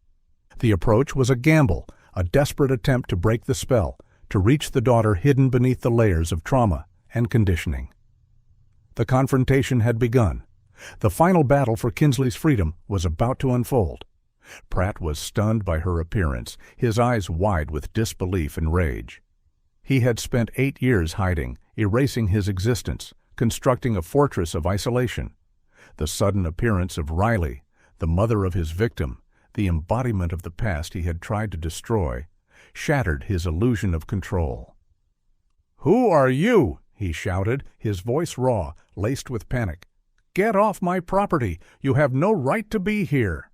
The approach was a gamble, a desperate attempt to break the spell, to reach the daughter hidden beneath the layers of trauma and conditioning. The confrontation had begun. The final battle for Kinsley's freedom was about to unfold. Pratt was stunned by her appearance, his eyes wide with disbelief and rage. He had spent 8 years hiding, erasing his existence, constructing a fortress of isolation. The sudden appearance of Riley, the mother of his victim, the embodiment of the past he had tried to destroy, shattered his illusion of control. "Who are you?" he shouted, his voice raw, laced with panic. "Get off my property! You have no right to be here!"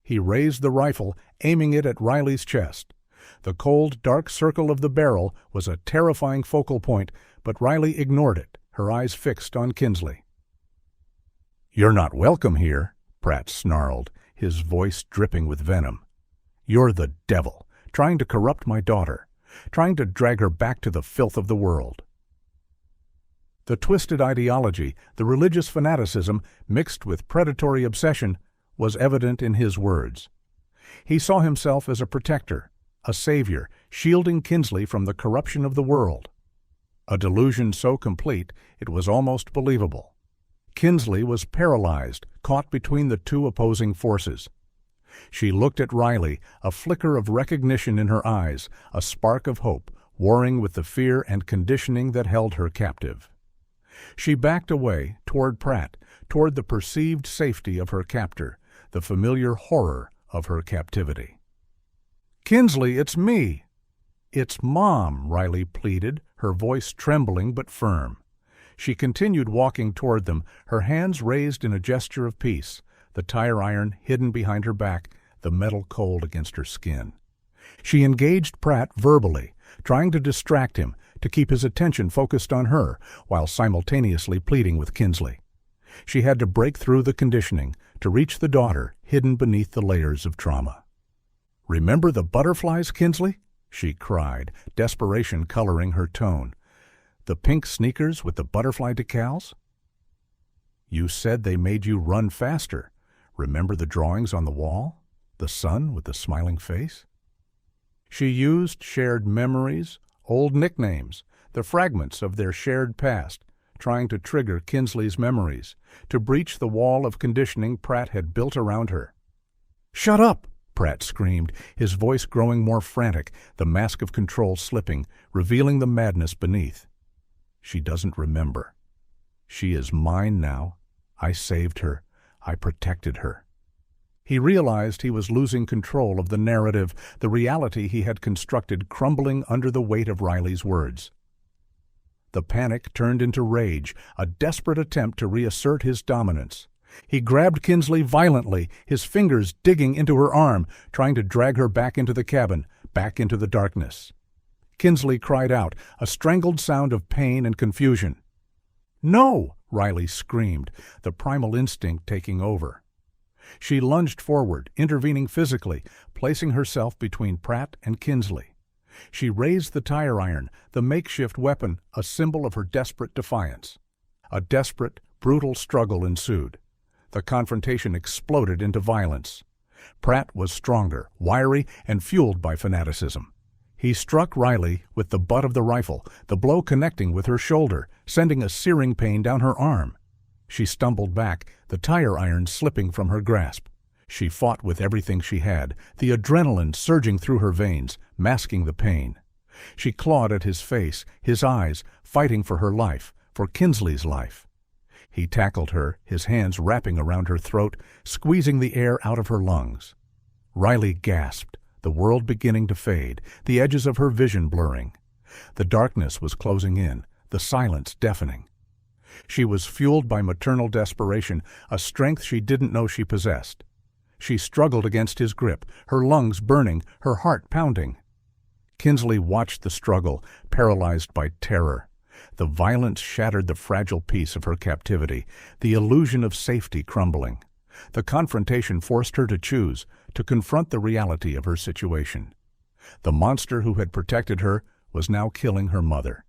He raised the rifle, aiming it at Riley's chest. The cold, dark circle of the barrel was a terrifying focal point, but Riley ignored it, her eyes fixed on Kinsley. "You're not welcome here," Pratt snarled, his voice dripping with venom. "You're the devil, trying to corrupt my daughter, trying to drag her back to the filth of the world." The twisted ideology, the religious fanaticism mixed with predatory obsession, was evident in his words. He saw himself as a protector, a savior, shielding Kinsley from the corruption of the world. A delusion so complete it was almost believable. Kinsley was paralyzed, caught between the two opposing forces. She looked at Riley, a flicker of recognition in her eyes, a spark of hope, warring with the fear and conditioning that held her captive. She backed away, toward Pratt, toward the perceived safety of her captor, the familiar horror of her captivity. "Kinsley, it's me!" "It's Mom," Riley pleaded, her voice trembling but firm. She continued walking toward them, her hands raised in a gesture of peace, the tire iron hidden behind her back, the metal cold against her skin. She engaged Pratt verbally, trying to distract him, to keep his attention focused on her, while simultaneously pleading with Kinsley. She had to break through the conditioning, to reach the daughter hidden beneath the layers of trauma. "Remember the butterflies, Kinsley?" she cried, desperation coloring her tone. "The pink sneakers with the butterfly decals? You said they made you run faster. Remember the drawings on the wall? The sun with the smiling face?" She used shared memories, old nicknames, the fragments of their shared past, trying to trigger Kinsley's memories, to breach the wall of conditioning Pratt had built around her. "Shut up!" Pratt screamed, his voice growing more frantic, the mask of control slipping, revealing the madness beneath. "She doesn't remember. She is mine now. I saved her. I protected her." He realized he was losing control of the narrative, the reality he had constructed crumbling under the weight of Riley's words. The panic turned into rage, a desperate attempt to reassert his dominance. He grabbed Kinsley violently, his fingers digging into her arm, trying to drag her back into the cabin, back into the darkness. Kinsley cried out, a strangled sound of pain and confusion. "No!" Riley screamed, the primal instinct taking over. She lunged forward, intervening physically, placing herself between Pratt and Kinsley. She raised the tire iron, the makeshift weapon, a symbol of her desperate defiance. A desperate, brutal struggle ensued. The confrontation exploded into violence. Pratt was stronger, wiry, and fueled by fanaticism. He struck Riley with the butt of the rifle, the blow connecting with her shoulder, sending a searing pain down her arm. She stumbled back, the tire iron slipping from her grasp. She fought with everything she had, the adrenaline surging through her veins, masking the pain. She clawed at his face, his eyes, fighting for her life, for Kinsley's life. He tackled her, his hands wrapping around her throat, squeezing the air out of her lungs. Riley gasped, the world beginning to fade, the edges of her vision blurring. The darkness was closing in, the silence deafening. She was fueled by maternal desperation, a strength she didn't know she possessed. She struggled against his grip, her lungs burning, her heart pounding. Kinsley watched the struggle, paralyzed by terror. The violence shattered the fragile peace of her captivity, the illusion of safety crumbling. The confrontation forced her to choose, to confront the reality of her situation. The monster who had protected her was now killing her mother.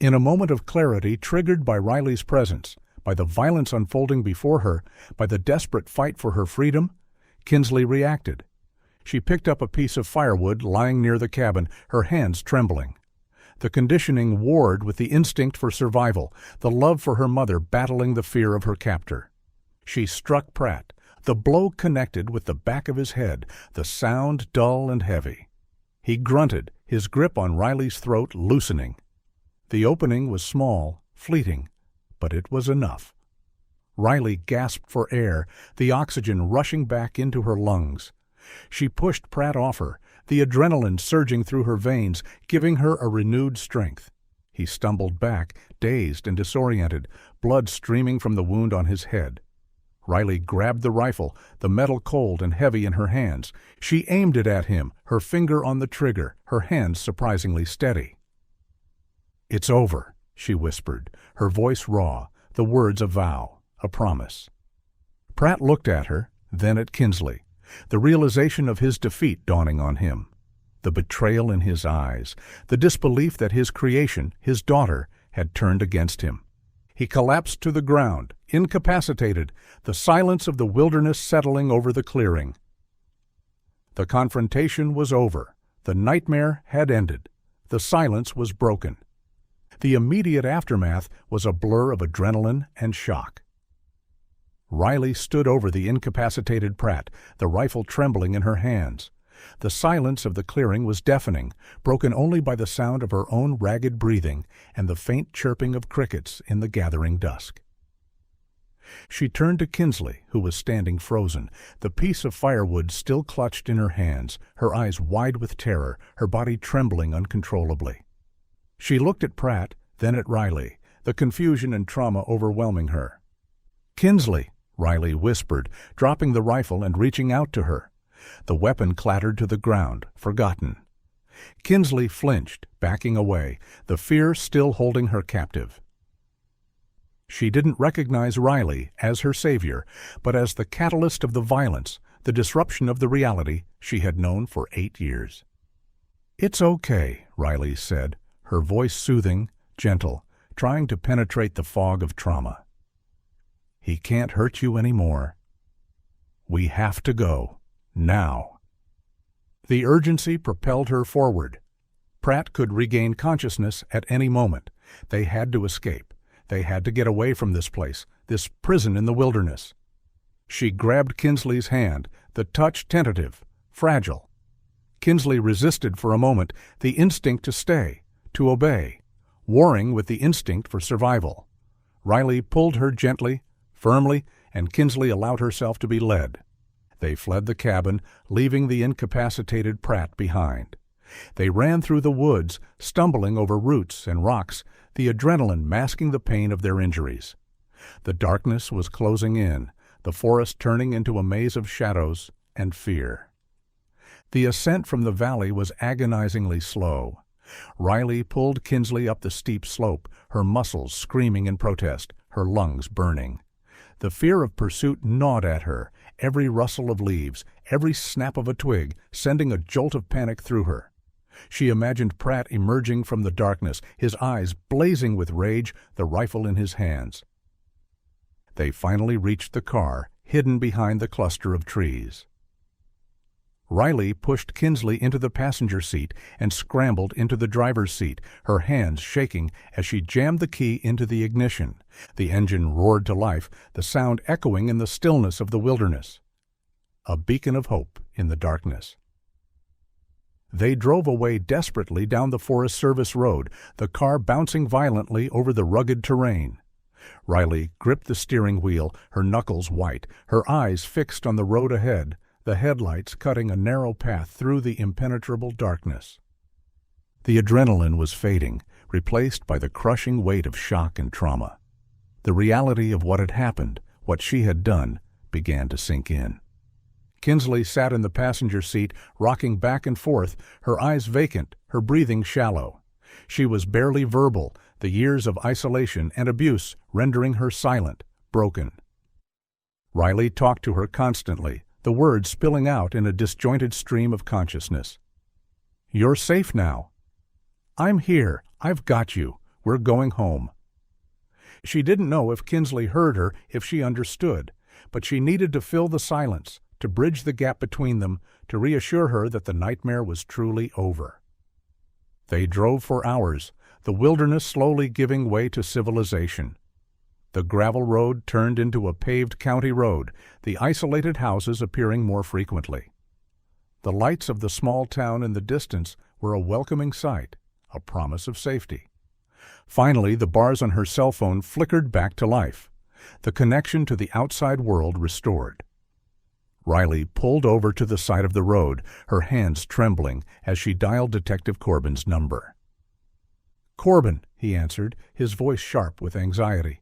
In a moment of clarity triggered by Riley's presence, by the violence unfolding before her, by the desperate fight for her freedom, Kinsley reacted. She picked up a piece of firewood lying near the cabin, her hands trembling. The conditioning warred with the instinct for survival, the love for her mother battling the fear of her captor. She struck Pratt. The blow connected with the back of his head, the sound dull and heavy. He grunted, his grip on Riley's throat loosening. The opening was small, fleeting, but it was enough. Riley gasped for air, the oxygen rushing back into her lungs. She pushed Pratt off her, the adrenaline surging through her veins, giving her a renewed strength. He stumbled back, dazed and disoriented, blood streaming from the wound on his head. Riley grabbed the rifle, the metal cold and heavy in her hands. She aimed it at him, her finger on the trigger, her hands surprisingly steady. "It's over," she whispered, her voice raw, the words a vow, a promise. Pratt looked at her, then at Kinsley, the realization of his defeat dawning on him, the betrayal in his eyes, the disbelief that his creation, his daughter, had turned against him. He collapsed to the ground, incapacitated, the silence of the wilderness settling over the clearing. The confrontation was over. The nightmare had ended. The silence was broken. The immediate aftermath was a blur of adrenaline and shock. Riley stood over the incapacitated Pratt, the rifle trembling in her hands. The silence of the clearing was deafening, broken only by the sound of her own ragged breathing and the faint chirping of crickets in the gathering dusk. She turned to Kinsley, who was standing frozen, the piece of firewood still clutched in her hands, her eyes wide with terror, her body trembling uncontrollably. She looked at Pratt, then at Riley, the confusion and trauma overwhelming her. "Kinsley," Riley whispered, dropping the rifle and reaching out to her. The weapon clattered to the ground, forgotten. Kinsley flinched, backing away, the fear still holding her captive. She didn't recognize Riley as her savior, but as the catalyst of the violence, the disruption of the reality she had known for 8 years. "It's okay," Riley said, her voice soothing, gentle, trying to penetrate the fog of trauma. "He can't hurt you anymore. We have to go. Now." The urgency propelled her forward. Pratt could regain consciousness at any moment. They had to escape. They had to get away from this place, this prison in the wilderness. She grabbed Kinsley's hand, the touch tentative, fragile. Kinsley resisted for a moment, the instinct to stay, to obey, warring with the instinct for survival. Riley pulled her gently, firmly, and Kinsley allowed herself to be led. They fled the cabin, leaving the incapacitated Pratt behind. They ran through the woods, stumbling over roots and rocks, the adrenaline masking the pain of their injuries. The darkness was closing in, the forest turning into a maze of shadows and fear. The ascent from the valley was agonizingly slow. Riley pulled Kinsley up the steep slope, her muscles screaming in protest, her lungs burning. The fear of pursuit gnawed at her, every rustle of leaves, every snap of a twig, sending a jolt of panic through her. She imagined Pratt emerging from the darkness, his eyes blazing with rage, the rifle in his hands. They finally reached the car, hidden behind the cluster of trees. Riley pushed Kinsley into the passenger seat and scrambled into the driver's seat, her hands shaking as she jammed the key into the ignition. The engine roared to life, the sound echoing in the stillness of the wilderness. A beacon of hope in the darkness. They drove away desperately down the Forest Service road, the car bouncing violently over the rugged terrain. Riley gripped the steering wheel, her knuckles white, her eyes fixed on the road ahead, the headlights cutting a narrow path through the impenetrable darkness. The adrenaline was fading, replaced by the crushing weight of shock and trauma. The reality of what had happened, what she had done, began to sink in. Kinsley sat in the passenger seat, rocking back and forth, her eyes vacant, her breathing shallow. She was barely verbal, the years of isolation and abuse rendering her silent, broken. Riley talked to her constantly, the words spilling out in a disjointed stream of consciousness. "You're safe now." "I'm here. I've got you. We're going home." She didn't know if Kinsley heard her, if she understood, but she needed to fill the silence, to bridge the gap between them, to reassure her that the nightmare was truly over. They drove for hours, the wilderness slowly giving way to civilization. The gravel road turned into a paved county road, the isolated houses appearing more frequently. The lights of the small town in the distance were a welcoming sight, a promise of safety. Finally, the bars on her cell phone flickered back to life, the connection to the outside world restored. Riley pulled over to the side of the road, her hands trembling as she dialed Detective Corbin's number. "Corbin," he answered, his voice sharp with anxiety.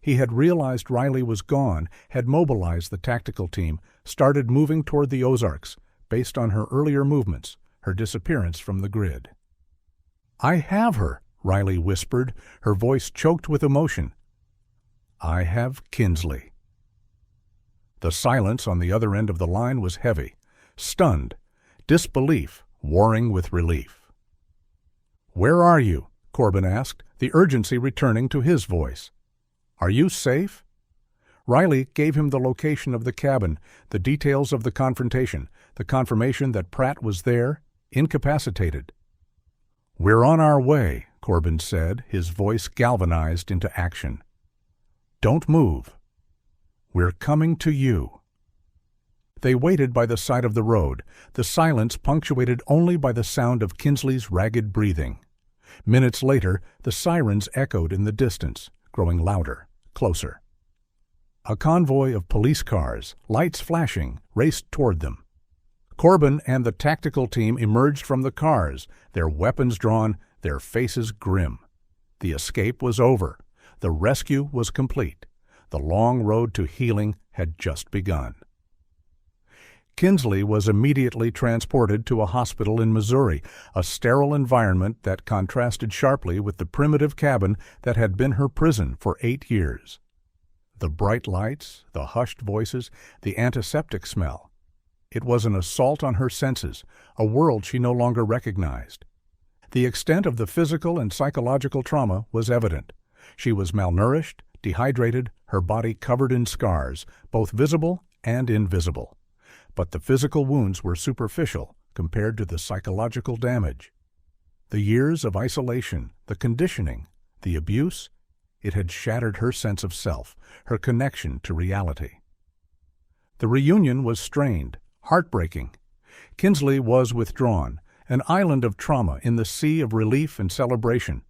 He had realized Riley was gone, had mobilized the tactical team, started moving toward the Ozarks, based on her earlier movements, her disappearance from the grid. "I have her," Riley whispered, her voice choked with emotion. "I have Kinsley." The silence on the other end of the line was heavy, stunned, disbelief warring with relief. "Where are you?" Corbin asked, the urgency returning to his voice. "Are you safe?" Riley gave him the location of the cabin, the details of the confrontation, the confirmation that Pratt was there, incapacitated. "We're on our way," Corbin said, his voice galvanized into action. "Don't move. We're coming to you." They waited by the side of the road, the silence punctuated only by the sound of Kinsley's ragged breathing. Minutes later, the sirens echoed in the distance, growing louder, closer. A convoy of police cars, lights flashing, raced toward them. Corbin and the tactical team emerged from the cars, their weapons drawn, their faces grim. The escape was over. The rescue was complete. The long road to healing had just begun. Kinsley was immediately transported to a hospital in Missouri, a sterile environment that contrasted sharply with the primitive cabin that had been her prison for 8 years. The bright lights, the hushed voices, the antiseptic smell. It was an assault on her senses, a world she no longer recognized. The extent of the physical and psychological trauma was evident. She was malnourished, dehydrated, her body covered in scars, both visible and invisible. But the physical wounds were superficial compared to the psychological damage. The years of isolation, the conditioning, the abuse, it had shattered her sense of self, her connection to reality. The reunion was strained, heartbreaking. Kinsley was withdrawn, an island of trauma in the sea of relief and celebration.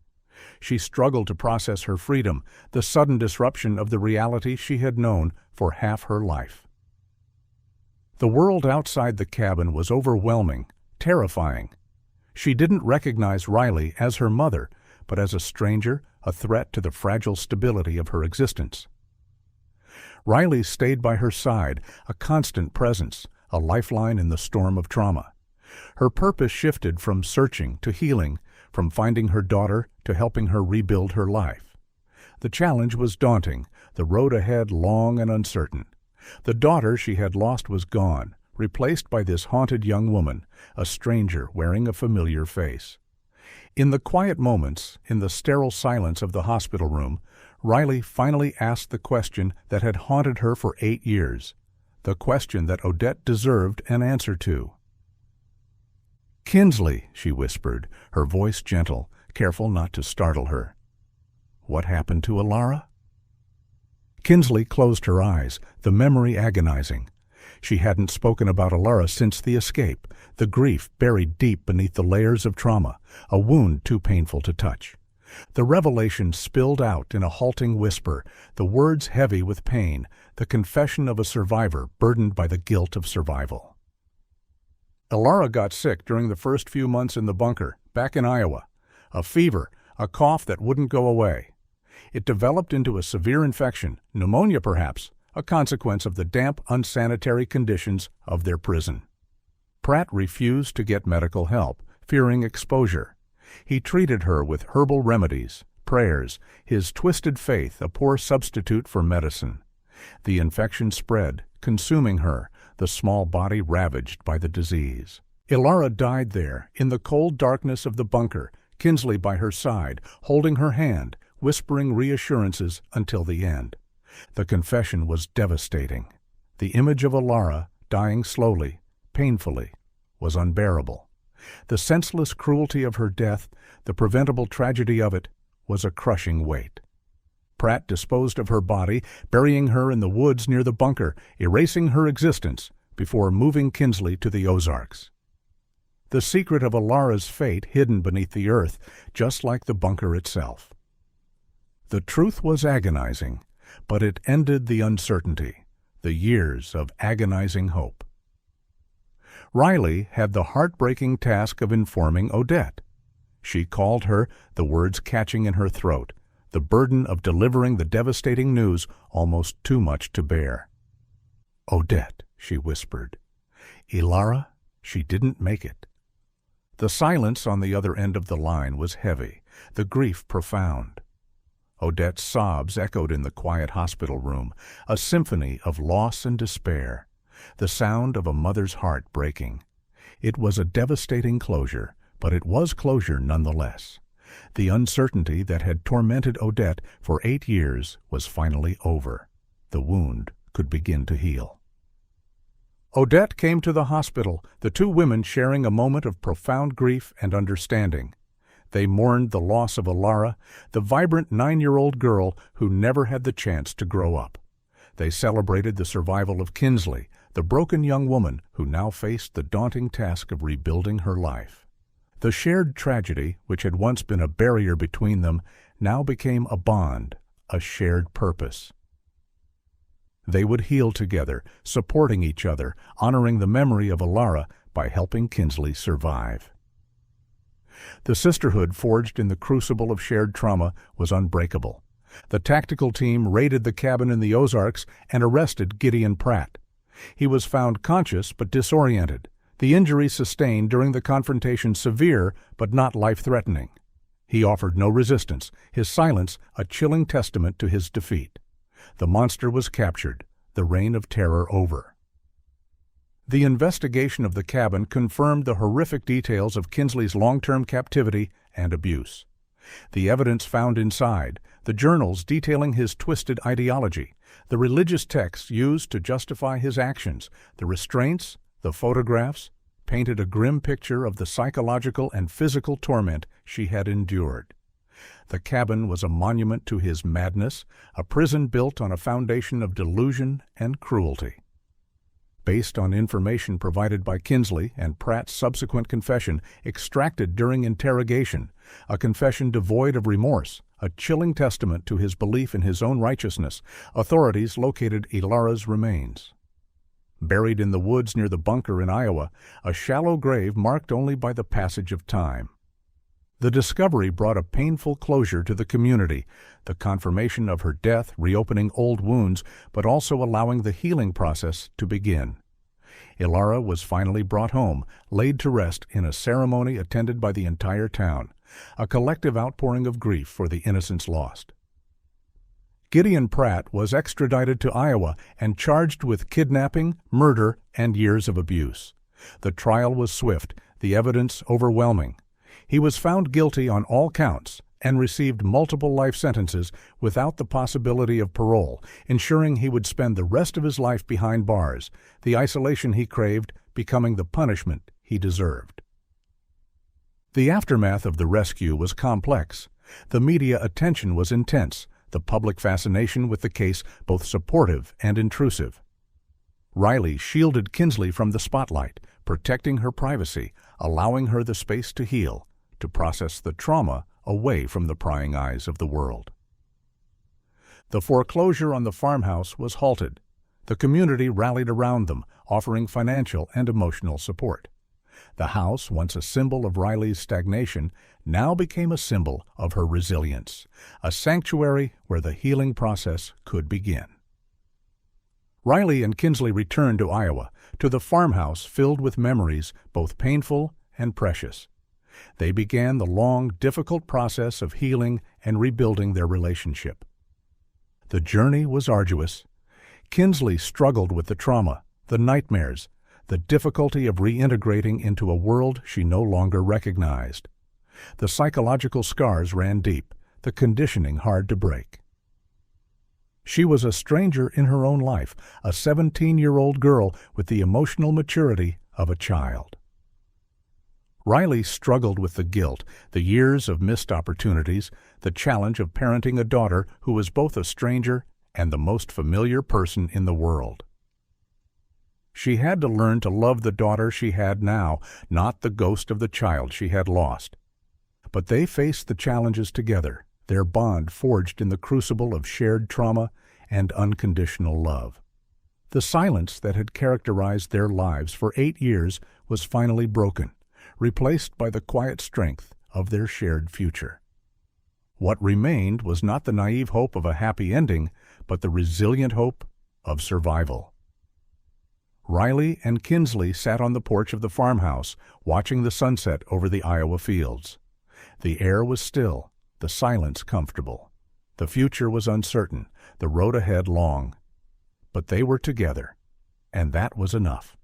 She struggled to process her freedom, the sudden disruption of the reality she had known for half her life. The world outside the cabin was overwhelming, terrifying. She didn't recognize Riley as her mother, but as a stranger, a threat to the fragile stability of her existence. Riley stayed by her side, a constant presence, a lifeline in the storm of trauma. Her purpose shifted from searching to healing, from finding her daughter to helping her rebuild her life. The challenge was daunting, the road ahead long and uncertain. The daughter she had lost was gone, replaced by this haunted young woman, a stranger wearing a familiar face. In the quiet moments, in the sterile silence of the hospital room, Riley finally asked the question that had haunted her for 8 years, the question that Odette deserved an answer to. "Kinsley," she whispered, her voice gentle, careful not to startle her. "What happened to Alara?" Kinsley closed her eyes, the memory agonizing. She hadn't spoken about Alara since the escape, the grief buried deep beneath the layers of trauma, a wound too painful to touch. The revelation spilled out in a halting whisper, the words heavy with pain, the confession of a survivor burdened by the guilt of survival. Alara got sick during the first few months in the bunker, back in Iowa. A fever, a cough that wouldn't go away. It developed into a severe infection, pneumonia perhaps, a consequence of the damp, unsanitary conditions of their prison. Pratt refused to get medical help, fearing exposure. He treated her with herbal remedies, prayers, his twisted faith a poor substitute for medicine. The infection spread, consuming her, the small body ravaged by the disease. Ilara died there, in the cold darkness of the bunker, Kinsley by her side, holding her hand, whispering reassurances until the end. The confession was devastating. The image of Ilara, dying slowly, painfully, was unbearable. The senseless cruelty of her death, the preventable tragedy of it, was a crushing weight. Pratt disposed of her body, burying her in the woods near the bunker, erasing her existence, before moving Kinsley to the Ozarks. The secret of Ilara's fate hidden beneath the earth, just like the bunker itself. The truth was agonizing, but it ended the uncertainty, the years of agonizing hope. Riley had the heartbreaking task of informing Odette. She called her, the words catching in her throat, the burden of delivering the devastating news almost too much to bear. "Odette," she whispered. "Ilara, she didn't make it." The silence on the other end of the line was heavy, the grief profound. Odette's sobs echoed in the quiet hospital room, a symphony of loss and despair, the sound of a mother's heart breaking. It was a devastating closure, but it was closure nonetheless. The uncertainty that had tormented Odette for 8 years was finally over. The wound could begin to heal. Odette came to the hospital, the two women sharing a moment of profound grief and understanding. They mourned the loss of Ilara, the vibrant 9-year-old girl who never had the chance to grow up. They celebrated the survival of Kinsley, the broken young woman who now faced the daunting task of rebuilding her life. The shared tragedy, which had once been a barrier between them, now became a bond, a shared purpose. They would heal together, supporting each other, honoring the memory of Ilara by helping Kinsley survive. The sisterhood forged in the crucible of shared trauma was unbreakable. The tactical team raided the cabin in the Ozarks and arrested Gideon Pratt. He was found conscious but disoriented, the injuries sustained during the confrontation severe but not life-threatening. He offered no resistance, his silence a chilling testament to his defeat. The monster was captured, the reign of terror over. The investigation of the cabin confirmed the horrific details of Kinsley's long-term captivity and abuse. The evidence found inside, the journals detailing his twisted ideology, the religious texts used to justify his actions, the restraints, the photographs, painted a grim picture of the psychological and physical torment she had endured. The cabin was a monument to his madness, a prison built on a foundation of delusion and cruelty. Based on information provided by Kinsley and Pratt's subsequent confession extracted during interrogation, a confession devoid of remorse, a chilling testament to his belief in his own righteousness, authorities located Ilara's remains. Buried in the woods near the bunker in Iowa, a shallow grave marked only by the passage of time. The discovery brought a painful closure to the community, the confirmation of her death reopening old wounds but also allowing the healing process to begin. Ilara was finally brought home, laid to rest in a ceremony attended by the entire town, a collective outpouring of grief for the innocents lost. Gideon Pratt was extradited to Iowa and charged with kidnapping, murder, and years of abuse. The trial was swift, the evidence overwhelming. He was found guilty on all counts and received multiple life sentences without the possibility of parole, ensuring he would spend the rest of his life behind bars, the isolation he craved becoming the punishment he deserved. The aftermath of the rescue was complex. The media attention was intense, the public fascination with the case both supportive and intrusive. Riley shielded Kinsley from the spotlight, protecting her privacy, allowing her the space to heal, to process the trauma away from the prying eyes of the world. The foreclosure on the farmhouse was halted. The community rallied around them, offering financial and emotional support. The house, once a symbol of Riley's stagnation, now became a symbol of her resilience, a sanctuary where the healing process could begin. Riley and Kinsley returned to Iowa, to the farmhouse filled with memories both painful and precious. They began the long, difficult process of healing and rebuilding their relationship. The journey was arduous. Kinsley struggled with the trauma, the nightmares, the difficulty of reintegrating into a world she no longer recognized. The psychological scars ran deep, the conditioning hard to break. She was a stranger in her own life, a 17-year-old girl with the emotional maturity of a child. Riley struggled with the guilt, the years of missed opportunities, the challenge of parenting a daughter who was both a stranger and the most familiar person in the world. She had to learn to love the daughter she had now, not the ghost of the child she had lost. But they faced the challenges together, their bond forged in the crucible of shared trauma and unconditional love. The silence that had characterized their lives for 8 years was finally broken, replaced by the quiet strength of their shared future. What remained was not the naive hope of a happy ending, but the resilient hope of survival. Riley and Kinsley sat on the porch of the farmhouse, watching the sunset over the Iowa fields. The air was still, the silence comfortable. The future was uncertain, the road ahead long. But they were together, and that was enough.